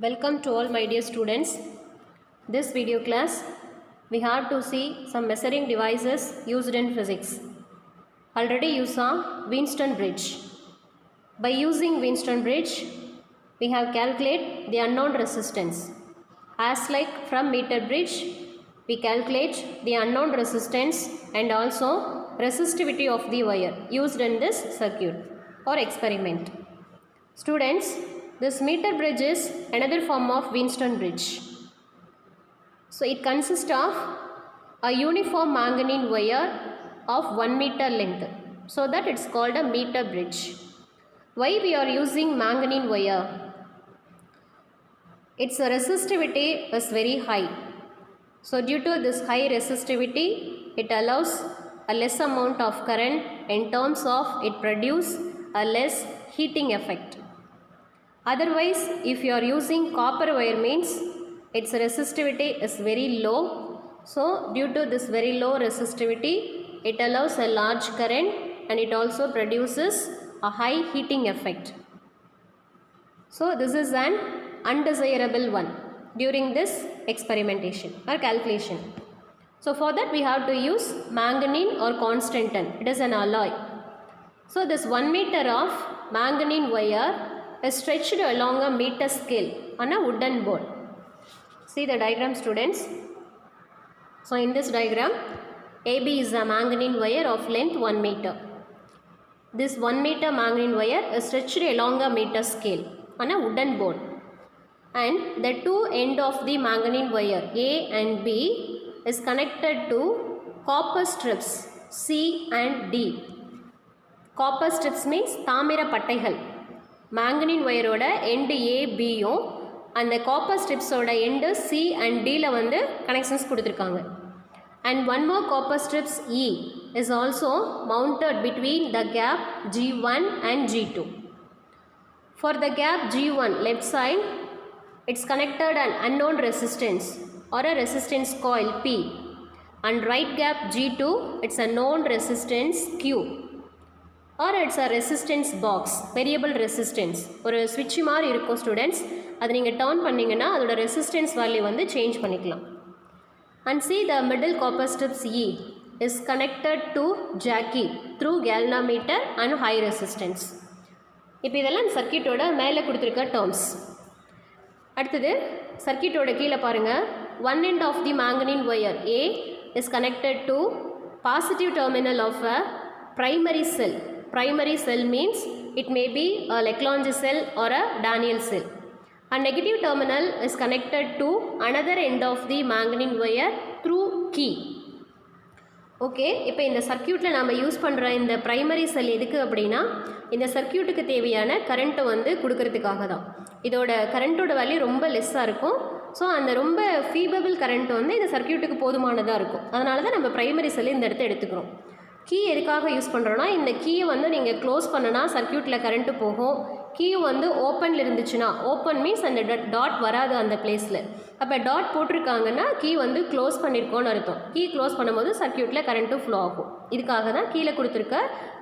Welcome to all my dear students. This video class we have to see some measuring devices used in physics. Already you saw Wheatstone bridge. By using Wheatstone bridge we have calculated the unknown resistance. As like from meter bridge we calculate the unknown resistance and also resistivity of the wire used in this circuit or experiment. Students, this meter bridge is another form of Wheatstone bridge. So it consists of a uniform manganese wire of 1 meter length. So that it's called a meter bridge. Why we are using manganese wire? Its resistivity is very high. So due to this high resistivity, it allows a less amount of current in terms of it produce a less heating effect. Otherwise, if you are using copper wire means its resistivity is very low. So due to this very low resistivity, it allows a large current and it also produces a high heating effect. So this is an undesirable one during this experimentation or calculation. So for that we have to use manganese or constantan. It is an alloy. So this 1 meter of manganese wire is stretched along a meter scale on a wooden board. See the diagram, students. So in this diagram, AB is a manganese wire of length 1 meter. This 1 meter manganese wire is stretched along a meter scale on a wooden board. And the two ends of the manganese wire A and B is connected to copper strips C and D. Copper strips means தாமிர பட்டைகள். Manganese wire ஓட end A, B யும் அந்த copper strips ஓட end C and D ல வந்து connections கொடுத்திருக்காங்க. And one more copper strips E is also mounted between the gap G1 and G2. For the gap G1 left side, it's connected an unknown resistance or a resistance coil P. And right gap G2, it's a known resistance Q. Or it's a resistance box, variable resistance. ஒரு switch மாதிரி இருக்கும் students. அது நீங்கள் turn பண்ணிங்கன்னா அதோட resistance value வந்து change பண்ணிக்கலாம். And see the middle copper strips E is connected to jacky through galvanometer and high resistance. இப்போ இதெல்லாம் சர்க்யூட்டோட மேலே கொடுத்துருக்க terms. அடுத்தது சர்க்யூட்டோட கீழே பாருங்கள். One end of the manganese wire A is connected to positive terminal of a primary cell. Primary cell means it may be a Leclanche cell or a Daniell cell. A negative terminal is connected to another end of the manganese wire through key. Okay, இப்போ இந்த சர்க்யூட்டில் நம்ம use பண்ணுற இந்த primary செல் எதுக்கு அப்படின்னா இந்த சர்க்யூட்டுக்கு தேவையான கரண்ட்டை வந்து கொடுக்கறதுக்காக தான். இதோட கரண்ட்டோட வேல்யூ ரொம்ப லெஸ்ஸாக இருக்கும். ஸோ அந்த ரொம்ப ஃபீபபிள் கரண்ட் வந்து இந்த சர்க்யூட்டுக்கு போதுமானதாக இருக்கும். அதனால தான் நம்ம ப்ரைமரி செல் இந்த இடத்த எடுத்துக்கிறோம். கீ எதுக்காக யூஸ் பண்ணுறோன்னா இந்த கீயை வந்து நீங்கள் க்ளோஸ் பண்ணனா சர்க்யூட்டில் கரண்ட்டு போகும். கீ வந்து ஓப்பனில் இருந்துச்சுன்னா, ஓப்பன் மீன்ஸ் அந்த டாட் வராது அந்த பிளேஸில். அப்போ டாட் போட்டிருக்காங்கன்னா கீ வந்து க்ளோஸ் பண்ணியிருக்கோன்னு அர்த்தம். கீ க்ளோஸ் பண்ணும்போது சர்க்யூட்டில் கரண்ட்டு ஃப்ளோ ஆகும். இதுக்காக தான் கீழே கொடுத்துருக்க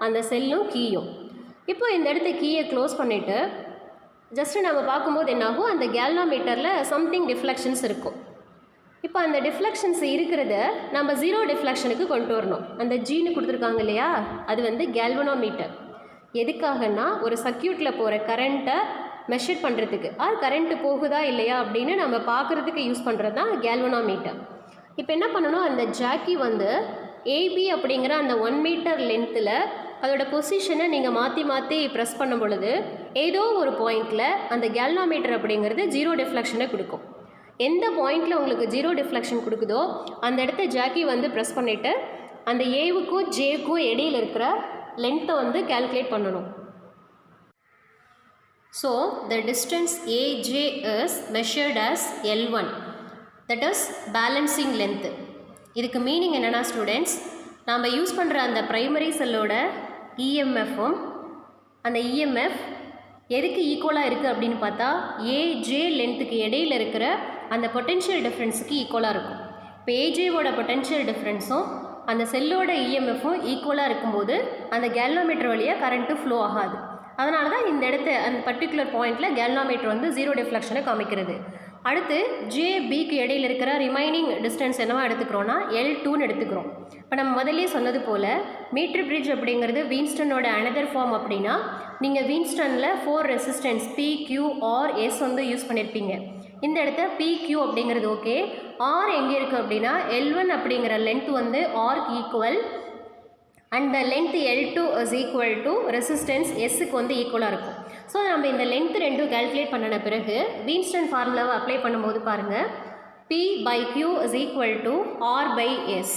அந்த செல்லும் கீயும். இப்போ இந்த இடத்த கீயை க்ளோஸ் பண்ணிவிட்டு ஜஸ்ட்டு நம்ம பார்க்கும்போது என்னாகும், அந்த கேல்வனோமீட்டரில் சம்திங் டிஃப்ளெக்ஷன்ஸ் இருக்கும். இப்போ அந்த டிஃப்ளெக்ஷன்ஸ் இருக்கிறத நம்ம ஜீரோ டிஃப்ளெக்ஷனுக்கு கொண்டு வரணும். அந்த ஜீனு கொடுத்துருக்காங்க இல்லையா, அது வந்து கேல்வனோமீட்டர். எதுக்காகனா ஒரு சர்க்யூட்டில் போகிற கரண்ட்டை மெஷர் பண்ணுறதுக்கு, கரண்ட்டு போகுதா இல்லையா அப்படின்னு நம்ம பார்க்குறதுக்கு யூஸ் பண்ணுறது தான் கேல்வனோமீட்டர். இப்போ என்ன பண்ணணும், அந்த ஜாக்கி வந்து ஏபி அப்படிங்கிற அந்த 1 மீட்டர் லென்த்தில் அதோட பொசிஷனை நீங்கள் மாற்றி மாற்றி ப்ரெஸ் பண்ணும் பொழுது ஏதோ ஒரு பாயிண்டில் அந்த கேல்வனோமீட்டர் அப்படிங்கிறது ஜீரோ டிஃப்ளெக்ஷனை கொடுக்கும். எந்த பாயிண்டில் உங்களுக்கு ஜீரோ டிஃப்ளெக்ஷன் கொடுக்குதோ அந்த இடத்த ஜாக்கி வந்து ப்ரெஸ் பண்ணிவிட்டு அந்த ஏவுக்கும் ஜேவுக்கும் இடையில் இருக்கிற லென்த்தை வந்து கால்குலேட் பண்ணணும். So the distance AJ is measured as L1, that is balancing length. இதுக்கு மீனிங் என்னென்னா ஸ்டூடெண்ட்ஸ், நாம் யூஸ் பண்ணுற அந்த ப்ரைமரி செல்லோட இஎம்எஃப்பும் அந்த இஎம்எஃப் எதுக்கு ஈக்குவலாக இருக்குது அப்படின்னு பார்த்தா ஏஜே லென்த்துக்கு இடையில் இருக்கிற அந்த பொட்டென்ஷியல் டிஃப்ரென்ஸுக்கு ஈக்குவலாக இருக்கும். இப்போ ஏஜேவோட பொட்டென்ஷியல் டிஃப்ரென்ஸும் அந்த செல்லோட இஎம்எஃப்பும் ஈக்குவலாக இருக்கும்போது அந்த கேல்வனோமீட்டர் வழியாக கரண்ட்டு ஃப்ளோ ஆகாது. அதனால தான் இந்த இடத்த அந்த பர்டிகுலர் பாயிண்டில் கேல்வனோமீட்டர் வந்து ஜீரோ டிஃப்ளெக்ஷனை காமிக்கிறது. அடுத்து ஜேபிக்கு இடையில் இருக்கிற ரிமைனிங் டிஸ்டன்ஸ் என்னவா எடுத்துக்கிறோன்னா L2ன்னு எடுத்துக்கிறோம். இப்போ நம்ம முதல்ல சொன்னது போல் மீட்டர் பிரிட்ஜ் அப்படிங்கிறது வீன்ஸ்டனோட அனதர் ஃபார்ம். அப்படின்னா நீங்கள் வீன்ஸ்டனில் 4 ரெசிஸ்டன்ஸ் PQ or S வந்து யூஸ் பண்ணியிருப்பீங்க. இந்த இடத்த PQ அப்படிங்கிறது ஓகே. R எங்கே இருக்குது அப்படின்னா L1 அப்படிங்கிற லென்த் வந்து Rக்கு equal and the length L2 is equal to resistance Sக்கு வந்து ஈக்குவலாக இருக்கும். ஸோ நம்ம இந்த லென்த் ரெண்டும் கால்குலேட் பண்ணின பிறகு வீன்ஸ்டன் ஃபார்முலாவை அப்ளை பண்ணும்போது பாருங்கள், P/Q is equal to R/S.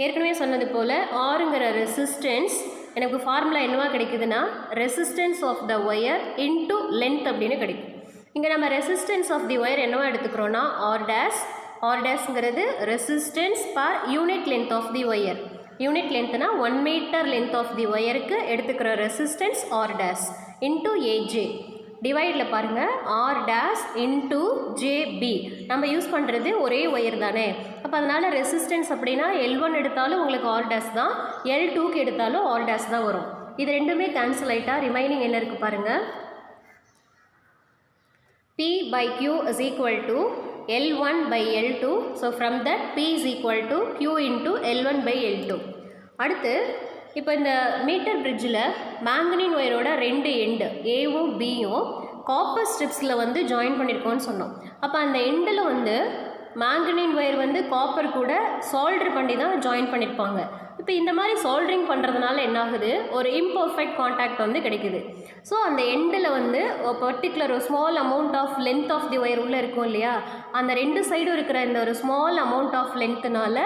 ஏற்கனவே சொன்னது போல் ஆருங்கிற ரெசிஸ்டன்ஸ் எனக்கு ஃபார்முலா என்னவா கிடைக்குதுன்னா resistance of the wire into length அப்படின்னு கிடைக்கும். இங்கே நம்ம ரெசிஸ்டன்ஸ் ஆஃப் தி ஒயர் என்னவா எடுத்துக்கிறோன்னா R'. Resistance per unit length of the wire. Unit லென்த்னா 1 மீட்டர் லென்த் ஆஃப் தி ஒயருக்கு எடுத்துக்கிற ரெசிஸ்டன்ஸ் R' இன்டு AJ. டிவைடில் பாருங்கள் R' இன்டு JB. நம்ம யூஸ் பண்ணுறது ஒரே ஒயர் தானே, அப்போ அதனால் ரெசிஸ்டன்ஸ் அப்படின்னா L1 எடுத்தாலும் உங்களுக்கு R' தான், L2க்கு எடுத்தாலும் R' தான் வரும். இது ரெண்டுமே கேன்சல் ஆகிட்டா ரிமைனிங் என்ன இருக்குது பாருங்கள், P/Q is equal to L1/L2. So from that P is equal to Q into L1/L2. அடுத்து இப்போ இந்த மீட்டர் பிரிட்ஜில் மேங்கனின் ஒயரோட 2 எண்டு ஏவும் பியும் காப்பர் ஸ்ட்ரிப்ஸில் வந்து ஜாயின் பண்ணியிருக்கோன்னு சொன்னோம். அப்போ அந்த எண்டில் வந்து மேங்கனின் ஒயர் வந்து காப்பர் கூட சால்டர் பண்ணி தான் ஜாயின் பண்ணியிருப்பாங்க. இப்போ இந்த மாதிரி சால்டரிங் பண்ணுறதுனால என்ன ஆகுது, ஒரு இம்பர்ஃபெக்ட் கான்டாக்ட் வந்து கிடைக்குது. ஸோ அந்த எண்டில் வந்து பர்டிகுலர் ஒரு small amount of length of the wire உள்ளே இருக்கும் இல்லையா, அந்த 2 சைடும் இருக்கிற இந்த ஒரு ஸ்மால் அமௌண்ட் ஆஃப் லென்த்துனால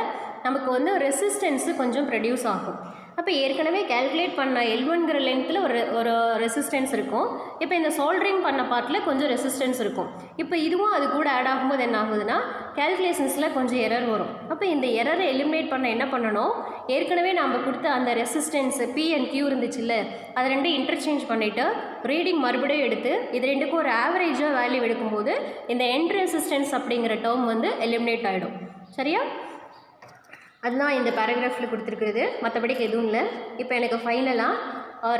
நமக்கு வந்து ரெசிஸ்டன்ஸு கொஞ்சம் ப்ரொடியூஸ் ஆகும். அப்போ ஏற்கனவே கேல்குலேட் பண்ண L1ங்கிற லென்த்தில் ஒரு ரெசிஸ்டன்ஸ் இருக்கும். இப்போ இந்த சால்டரிங் பண்ண பார்ட்டில் கொஞ்சம் ரெசிஸ்டன்ஸ் இருக்கும். இப்போ இதுவும் அது கூட ஆட் ஆகும்போது என்ன ஆகுதுன்னா கேல்குலேஷன்ஸில் கொஞ்சம் எரர் வரும். அப்போ இந்த எரரை எலிமினேட் பண்ண என்ன பண்ணணும், ஏற்கனவே நம்ம கொடுத்த அந்த ரெசிஸ்டன்ஸ் P and Q இருந்துச்சுல்ல, அதை ரெண்டும் இன்டர்சேஞ்ச் பண்ணிவிட்டு ரீடிங் மறுபடியும் எடுத்து இது ரெண்டுக்கும் ஒரு ஆவரேஜாக வேல்யூ எடுக்கும்போது இந்த எண்ட் ரெசிஸ்டன்ஸ் அப்படிங்கிற டேர்ம் வந்து எலிமினேட் ஆகிடும். சரியா, அதுதான் இந்த பேராகிராஃபில் கொடுத்துருக்குறது, மற்றபடிக்கு எதுவும் இல்லை. இப்போ எனக்கு ஃபைனலாக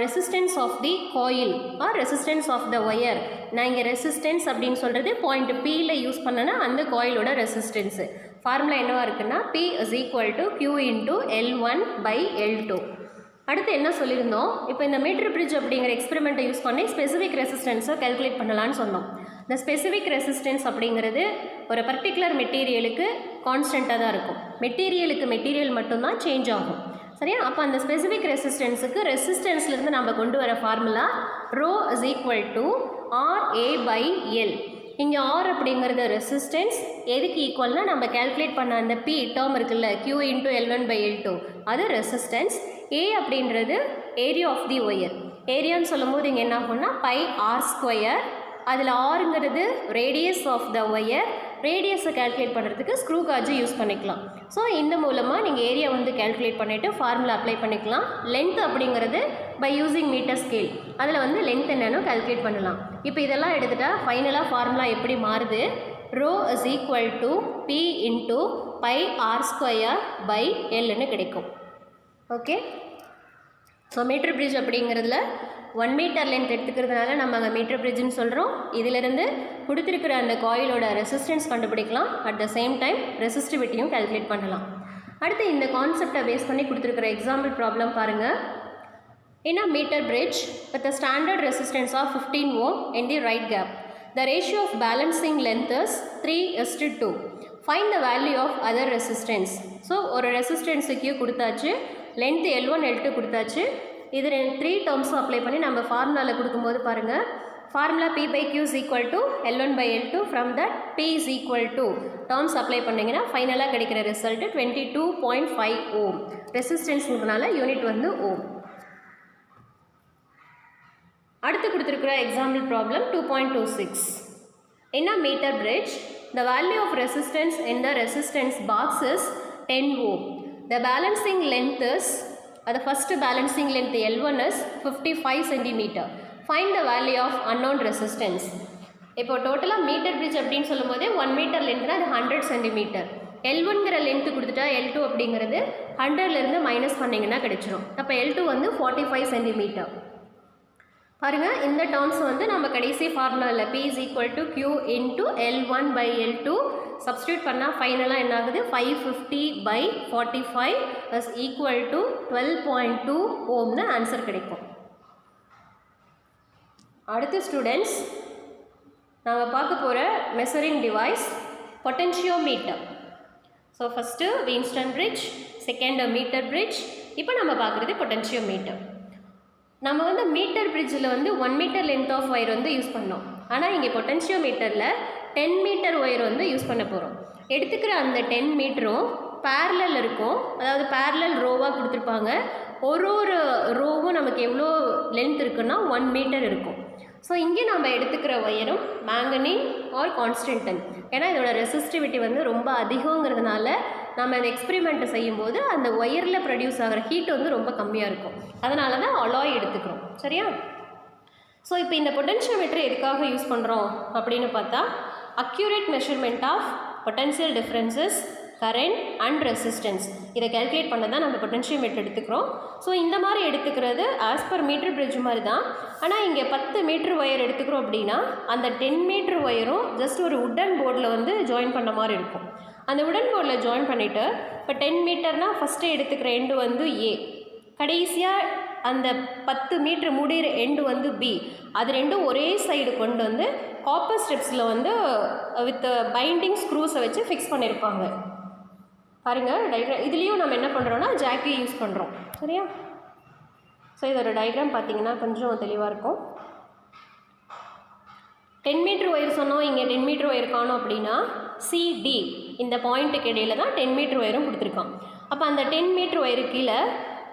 resistance of the coil or resistance of the wire, நான் இங்கே ரெசிஸ்டன்ஸ் அப்படின்னு சொல்கிறது பாயிண்ட் Pயில் யூஸ் பண்ணனா அந்த காயிலோட ரெசிஸ்டன்ஸு. ஃபார்முலா என்னவாக இருக்குன்னா P is equal to Q into L1/L2. அடுத்து என்ன சொல்லியிருந்தோம், இப்போ இந்த மீட்டர் பிரிட்ஜ் அப்படிங்கிற எக்ஸ்பெரிமெண்ட்டை யூஸ் பண்ணி ஸ்பெசிஃபிக் ரெசிஸ்டன்ஸை கால்குலேட் பண்ணலான்னு சொன்னோம். இந்த ஸ்பெசிஃபிக் ரெசிஸ்டன்ஸ் அப்படிங்கிறது ஒரு பர்டிகுலர் மெட்டீரியலுக்கு கான்ஸ்டண்ட்டாக தான் இருக்கும். மெட்டீரியல் மட்டும்தான் சேஞ்ச் ஆகும். சரியா, அப்போ அந்த ஸ்பெசிஃபிக் ரெசிஸ்டன்ஸுக்கு ரெசிஸ்டன்ஸ்லேருந்து நம்ம கொண்டு வர formula ρ is equal to RA/L. இங்கே R அப்படிங்கிறது ரெசிஸ்டன்ஸ், எதுக்கு ஈக்குவல்னா நம்ம கால்குலேட் பண்ண அந்த P டேர்ம் இருக்குல்ல Q into L1/L2, அது ரெசிஸ்டன்ஸ். A அப்படின்றது ஏரியா ஆஃப் தி ஒயர். ஏரியான்னு சொல்லும் போது இங்கே என்ன ஆகும்னா πr². அதில் ஆருங்கிறது ரேடியஸ் ஆஃப் த ஒயர். ரேடியஸை கால்குலேட் பண்ணுறதுக்கு ஸ்க்ரூ காஜை யூஸ் பண்ணிக்கலாம். ஸோ இந்த மூலமாக நீங்கள் ஏரியா வந்து கால்குலேட் பண்ணிவிட்டு ஃபார்முலா அப்ளை பண்ணிக்கலாம். லென்த் அப்படிங்கிறது பை யூஸிங் மீட்டர் ஸ்கேல், அதில் வந்து லென்த் என்னன்னு கால்குலேட் பண்ணலாம். இப்போ இதெல்லாம் எடுத்துகிட்டா ஃபைனலாக ஃபார்முலா எப்படி மாறுது, ρ is equal to P into πr²/Lன்னு கிடைக்கும். ஓகே, ஸோ மீட்டர் பிரிட்ஜ் அப்படிங்கிறதுல 1 மீட்டர் லென்த் எடுத்துக்கிறதுனால நம்ம அங்கே மீட்டர் பிரிட்ஜுன்னு சொல்கிறோம். இதிலிருந்து கொடுத்துருக்கிற அந்த காயிலோட ரெசிஸ்டன்ஸ் கண்டுபிடிக்கலாம். அட் த சேம் டைம் ரெசிஸ்டிவிட்டியும் கால்குலேட் பண்ணலாம். அடுத்து இந்த கான்செப்டை பேஸ் பண்ணி கொடுத்துருக்கிற எக்ஸாம்பிள் ப்ராப்ளம் பாருங்கள். In a meter bridge with a standard resistance of 15 ohm in the right gap, the ratio of balancing length is 3:2. Find the value of other resistance. So ஒரு ரெசிஸ்டன்ஸுக்கு கொடுத்தாச்சு, length L1 L2 கொடுத்தாச்சு. இது 3 டேர்ம்ஸும் apply பண்ணி நம்ம ஃபார்முலாவில் கொடுக்கும்போது பாருங்கள், formula P/Q is equal to L1/L2. From that P is equal to terms apply பண்ணிங்கன்னா ஃபைனலாக கிடைக்கிற ரிசல்ட்டு 22.5 ohm. ரெசிஸ்டன்ஸ்னால யூனிட் வந்து ஓம். அடுத்து கொடுத்துருக்கிற example problem 2.26. In a meter bridge, the value of resistance in the resistance box is 10 ohm. The balancing length is, the first balancing length L1 is 55 cm. Find the value of unknown resistance. இப்போ டோட்டலாக metre bridge அப்படின்னு சொல்லும் போது 1 metre லென்த்னா அது 100 cm. L1ங்கிற length கொடுத்துட்டா L2 அப்படிங்கிறது 100லேருந்து minus பண்ணிங்கன்னா கிடைச்சிரும். அப்போ L2 வந்து 45 cm. பாருங்கள், இந்த டேர்ம்ஸ் வந்து நம்ம கடைசி ஃபார்முலாவில் P is equal to Q into L1 by L2 substitute பண்ணால் ஃபைனலாக என்ன ஆகுது, 550 by 45 is equal to 12.2 ohmனு ஆன்சர் கிடைக்கும். அடுத்து ஸ்டூடெண்ட்ஸ், நம்ம பார்க்க போகிற measuring device potentiometer. So first Wheatstone bridge, second metre bridge, இப்போ நம்ம பார்க்குறது பொட்டென்ஷியோமீட்டர். நம்ம வந்து மீட்டர் பிரிட்ஜில் வந்து 1 மீட்டர் லென்த் ஆஃப் ஒயர் வந்து யூஸ் பண்ணோம். ஆனால் இங்கே பொட்டென்ஷியோமீட்டரில் 10 மீட்டர் ஒயர் வந்து யூஸ் பண்ண போகிறோம். எடுத்துக்கிற அந்த 10 மீட்டரும் பேரலல் இருக்கும், அதாவது பேரலல் ரோவாக கொடுத்துருப்பாங்க. ஒரு ரோவும் நமக்கு எவ்வளோ லென்த் இருக்குன்னா 1 மீட்டர் இருக்கும். ஸோ இங்கே நம்ம எடுத்துக்கிற ஒயரும் மேங்கனீன் ஆர் கான்ஸ்டன்டன். ஏன்னா இதோட ரெசிஸ்டிவிட்டி வந்து ரொம்ப அதிகங்கிறதுனால நம்ம இந்த எக்ஸ்பெரிமெண்ட்டை செய்யும்போது அந்த ஒயரில் ப்ரொடியூஸ் ஆகிற ஹீட் வந்து ரொம்ப கம்மியாக இருக்கும். அதனால தான் அலாய் எடுத்துக்கிறோம். சரியா? ஸோ இப்போ இந்த பொட்டென்ஷியோமீட்டர் எதுக்காக யூஸ் பண்ணுறோம் அப்படின்னு பார்த்தா, accurate measurement of potential differences, current and resistance இதை கேல்குலேட் பண்ண தான் நம்ம பொட்டென்ஷியோமீட்டர் எடுத்துக்கிறோம். ஸோ இந்த மாதிரி எடுத்துக்கிறது ஆஸ் பர் மீட்டர் பிரிட்ஜ் மாதிரி தான். ஆனால் இங்கே 10 மீட்டர் ஒயர் எடுத்துக்கிறோம் அப்படின்னா அந்த 10 மீட்டர் ஒயரும் ஜஸ்ட் ஒரு உட்டன் போர்டில் வந்து ஜாயின் பண்ண மாதிரி இருக்கும். அந்த உடன் போர்டில் ஜாயின் பண்ணிவிட்டு இப்போ 10 மீட்டர்னால் ஃபஸ்ட்டு எடுத்துக்கிற எண்டு வந்து ஏ, கடைசியாக அந்த 10 மீட்டர் முடிகிற எண்டு வந்து பி. அது ரெண்டும் ஒரே சைடு கொண்டு வந்து காப்பர் ஸ்ட்ரிப்ஸில் வந்து வித் பைண்டிங் ஸ்க்ரூஸை வச்சு ஃபிக்ஸ் பண்ணியிருப்பாங்க. பாருங்கள் டயக்ராம். இதுலேயும் நம்ம என்ன பண்ணுறோன்னா ஜாக்கி யூஸ் பண்ணுறோம். சரியா? ஸோ இதோட டயக்ராம் பார்த்தீங்கன்னா கொஞ்சம் தெளிவாக இருக்கும். 10 மீட்டர் ஒயர் சொன்னோம், இங்கே 10 மீட்டர் ஒயர் காணும் அப்படின்னா சிடி இந்த பாயிண்ட்டுக்கு இடையில தான் 10 மீட்டர் ஒயரும் கொடுத்துருக்கான். அப்போ அந்த 10 மீட்டர் ஒயருக்கு கீழே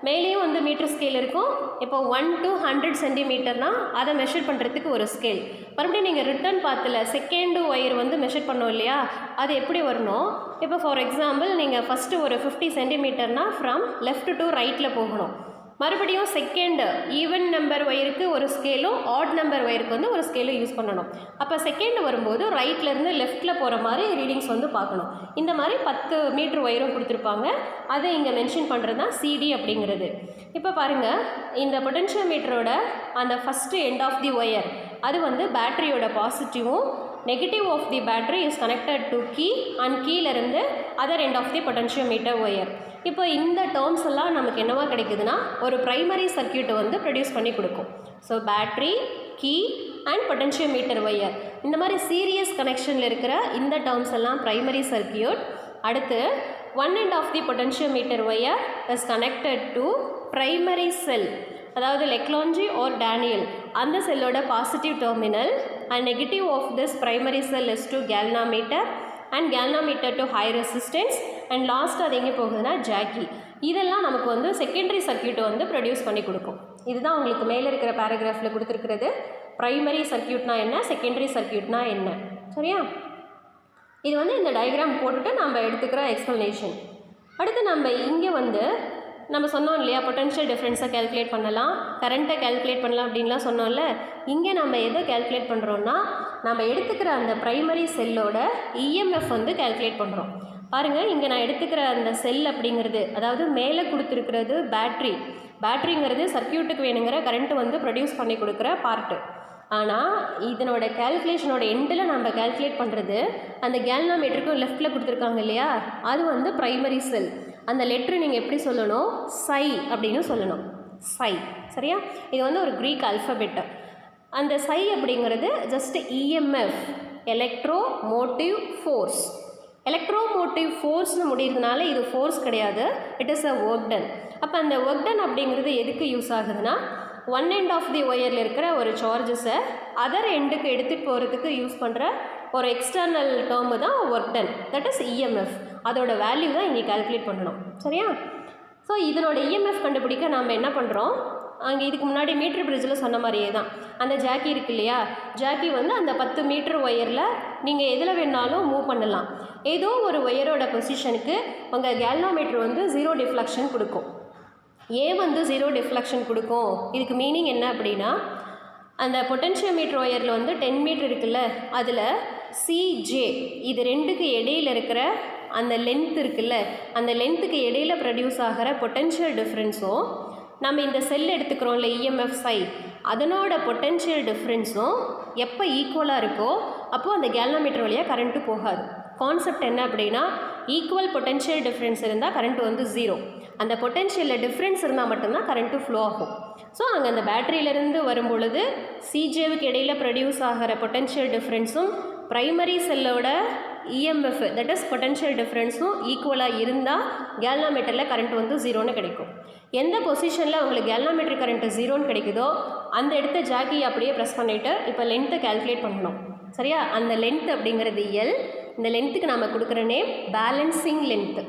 மேலேயும் வந்து மீட்டர் ஸ்கேல் இருக்கும். இப்போ 1 to 100 சென்டிமீட்டர்னால் அதை மெஷர் பண்ணுறதுக்கு ஒரு ஸ்கேல். மறுபடியும் நீங்கள் ரிட்டர்ன் பாத்தில் செகண்டு ஒயர் வந்து மெஷர் பண்ணோம் இல்லையா, அது எப்படி வரணும்? இப்போ ஃபார் எக்ஸாம்பிள் நீங்கள் ஃபஸ்ட்டு ஒரு 50 சென்டிமீட்டர்னால் ஃப்ரம் லெஃப்ட் டு ரைட்டில் போகணும். மறுபடியும் செகண்ட் ஈவன் நம்பர் ஒயருக்கு ஒரு ஸ்கேலும் ஆட் நம்பர் ஒயருக்கு வந்து ஒரு ஸ்கேலும் யூஸ் பண்ணணும். அப்போ செகண்ட் வரும்போது ரைட்லேருந்து லெஃப்ட்டில் போகிற மாதிரி ரீடிங்ஸ் வந்து பார்க்கணும். இந்த மாதிரி 10 மீட்டர் ஒயரும் கொடுத்துருப்பாங்க. அதை இங்கே மென்ஷன் பண்ணுறது தான் சிடி அப்படிங்கிறது. இப்போ பாருங்கள், இந்த பொட்டென்ஷியோமீட்டரோட அந்த first end of the wire அது வந்து பேட்டரியோட பாசிட்டிவும், negative of the battery is connected to key and கீழேருந்து other end of the potentiometer wire. இப்போ இந்த டேர்ம்ஸ் எல்லாம் நமக்கு என்னவா கிடைக்குதுன்னா ஒரு ப்ரைமரி சர்க்கியூட்டை வந்து ப்ரொடியூஸ் பண்ணி கொடுக்கும். So battery, key and potentiometer wire இந்த மாதிரி சீரியஸ் கனெக்ஷனில் இருக்கிற இந்த டேர்ம்ஸ் எல்லாம் ப்ரைமரி சர்க்கியூட். அடுத்து one end of the potentiometer wire is connected to primary cell, அதாவது லெக்லாஞ்சி ஆர் டேனியல் அந்த செல்லோட positive terminal and negative of this primary cell is to galvanometer and galvanometer to high resistance and last அது எங்கே போகுதுன்னா Jackie. இதெல்லாம் நமக்கு வந்து secondary சர்க்கியூட்டை வந்து ப்ரொடியூஸ் பண்ணி கொடுக்கும். இதுதான் உங்களுக்கு மேலே இருக்கிற பேராகிராஃபில் கொடுத்துருக்கிறது. ப்ரைமரி சர்க்கியூட்னா என்ன, செகண்டரி சர்க்கியூட்னா என்ன. சரியா? இது வந்து இந்த டயக்ராம் போட்டுட்டு நம்ம எடுத்துக்கிற எக்ஸ்ப்ளனேஷன். அடுத்து நம்ம இங்கே வந்து நம்ம சொன்னோம் இல்லையா, பொட்டென்ஷியல் டிஃப்ரென்ஸை கேல்குலேட் பண்ணலாம், கரண்ட்டை கேல்குலேட் பண்ணலாம் அப்படின்லாம் சொன்னோம்ல. இங்கே நம்ம எதை கேல்குலேட் பண்ணுறோன்னா நம்ம எடுத்துக்கிற அந்த ப்ரைமரி செல்லோட இஎம்எஃப் வந்து கேல்குலேட் பண்ணுறோம். பாருங்கள், இங்கே நான் எடுத்துக்கிற அந்த செல் அப்படிங்கிறது, அதாவது மேலே கொடுத்துருக்கிறது பேட்ரிங்கிறது சர்க்கியூட்டுக்கு வேணுங்கிற கரண்ட்டு வந்து ப்ரொடியூஸ் பண்ணி கொடுக்குற பார்ட்டு. ஆனால் இதனோட கேல்குலேஷனோட எண்டில் நம்ம கேல்குலேட் பண்ணுறது அந்த கேல்னாமீட்டருக்கும் லெஃப்ட்டில் கொடுத்துருக்காங்க இல்லையா, அது வந்து ப்ரைமரி செல். அந்த லெட்ரு நீங்கள் எப்படி சொல்லணும், சை அப்படின்னு சொல்லணும், சை. சரியா? இது வந்து ஒரு க்ரீக் அல்ஃபபெட்டு. அந்த சை அப்படிங்கிறது just EMF, electromotive force. Electromotive ஃபோர்ஸ்னு முடிகிறதுனால இது ஃபோர்ஸ் கிடையாது, it is a work done. அப்போ அந்த ஒர்க் டன் அப்படிங்கிறது எதுக்கு யூஸ் ஆகுதுன்னா, ஒன் எண்ட் ஆஃப் தி ஒயரில் இருக்கிற ஒரு சார்ஜஸை அதர் எண்டுக்கு எடுத்துகிட்டு போகிறதுக்கு யூஸ் பண்ணுற ஒரு எக்ஸ்டர்னல் டேர்மு தான் work done, that is EMF. அதோட வேல்யூ தான் இங்கே கால்குலேட் பண்ணணும். சரியா? ஸோ இதனோட இஎம்எஃப் கண்டுபிடிக்க நம்ம என்ன பண்ணுறோம், அங்கே இதுக்கு முன்னாடி மீட்டர் பிரிட்ஜில் சொன்ன மாதிரியே தான் அந்த ஜாக்கி இருக்கு இல்லையா, ஜாக்கி வந்து அந்த 10 மீட்டர் ஒயரில் நீங்கள் எதில் வேணாலும் மூவ் பண்ணலாம். ஏதோ ஒரு ஒயரோட பொசிஷனுக்கு உங்கள் கேல்வாமீட்டர் வந்து 0 டிஃப்ளெக்ஷன் கொடுக்கும். ஏன் வந்து 0 டிஃப்ளெக்ஷன் கொடுக்கும், இதுக்கு மீனிங் என்ன அப்படின்னா, அந்த பொட்டென்ஷியோமீட்டர் ஒயரில் வந்து 10 மீட்டர் இருக்குல்ல, அதில் சிஜே இது ரெண்டுக்கு இடையில் இருக்கிற அந்த லென்த் இருக்குல்ல, அந்த லென்த்துக்கு இடையில் ப்ரொடியூஸ் ஆகிற பொட்டென்ஷியல் டிஃப்ரென்ஸும் நம்ம இந்த செல் எடுத்துக்கிறோம்ல இஎம்எஃப் சை, அதனோட பொட்டென்ஷியல் டிஃப்ரென்ஸும் எப்போ ஈக்குவலாக இருக்கோ அப்போது அந்த கேல்வனோமீட்டர் வழியாக கரண்ட்டு போகாது. கான்செப்ட் என்ன அப்படின்னா, ஈக்குவல் பொட்டென்ஷியல் டிஃப்ரென்ஸ் இருந்தால் கரண்ட் வந்து 0, அந்த பொட்டென்ஷியலில் டிஃப்ரென்ஸ் இருந்தால் மட்டும்தான் கரண்ட்டு ஃப்ளோ ஆகும். ஸோ அங்கே அந்த பேட்டரியிலேருந்து வரும் பொழுது சிஜேவுக்கு இடையில் ப்ரொடியூஸ் ஆகிற பொட்டென்ஷியல் டிஃப்ரென்ஸும் ப்ரைமரி செல்லோட இஎம்எஃப் தட் இஸ் பொட்டென்ஷியல் டிஃப்ரென்ஸும் ஈக்குவலாக இருந்தால் கேல்வனோமீட்டரில் கரண்ட் வந்து 0ன்னு கிடைக்கும். எந்த பொசிஷனில் உங்களுக்கு கேல்வனோமீட்டர் கரண்ட்டு 0ன்னு கிடைக்குதோ அந்த இடத்த ஜாக்கி அப்படியே ப்ரெஸ் பண்ணிவிட்டு இப்போ லென்த்தை கால்குலேட் பண்ணணும். சரியா? அந்த லென்த் அப்படிங்கிறது எல். இந்த லென்த்துக்கு நாம் கொடுக்குற name balancing length.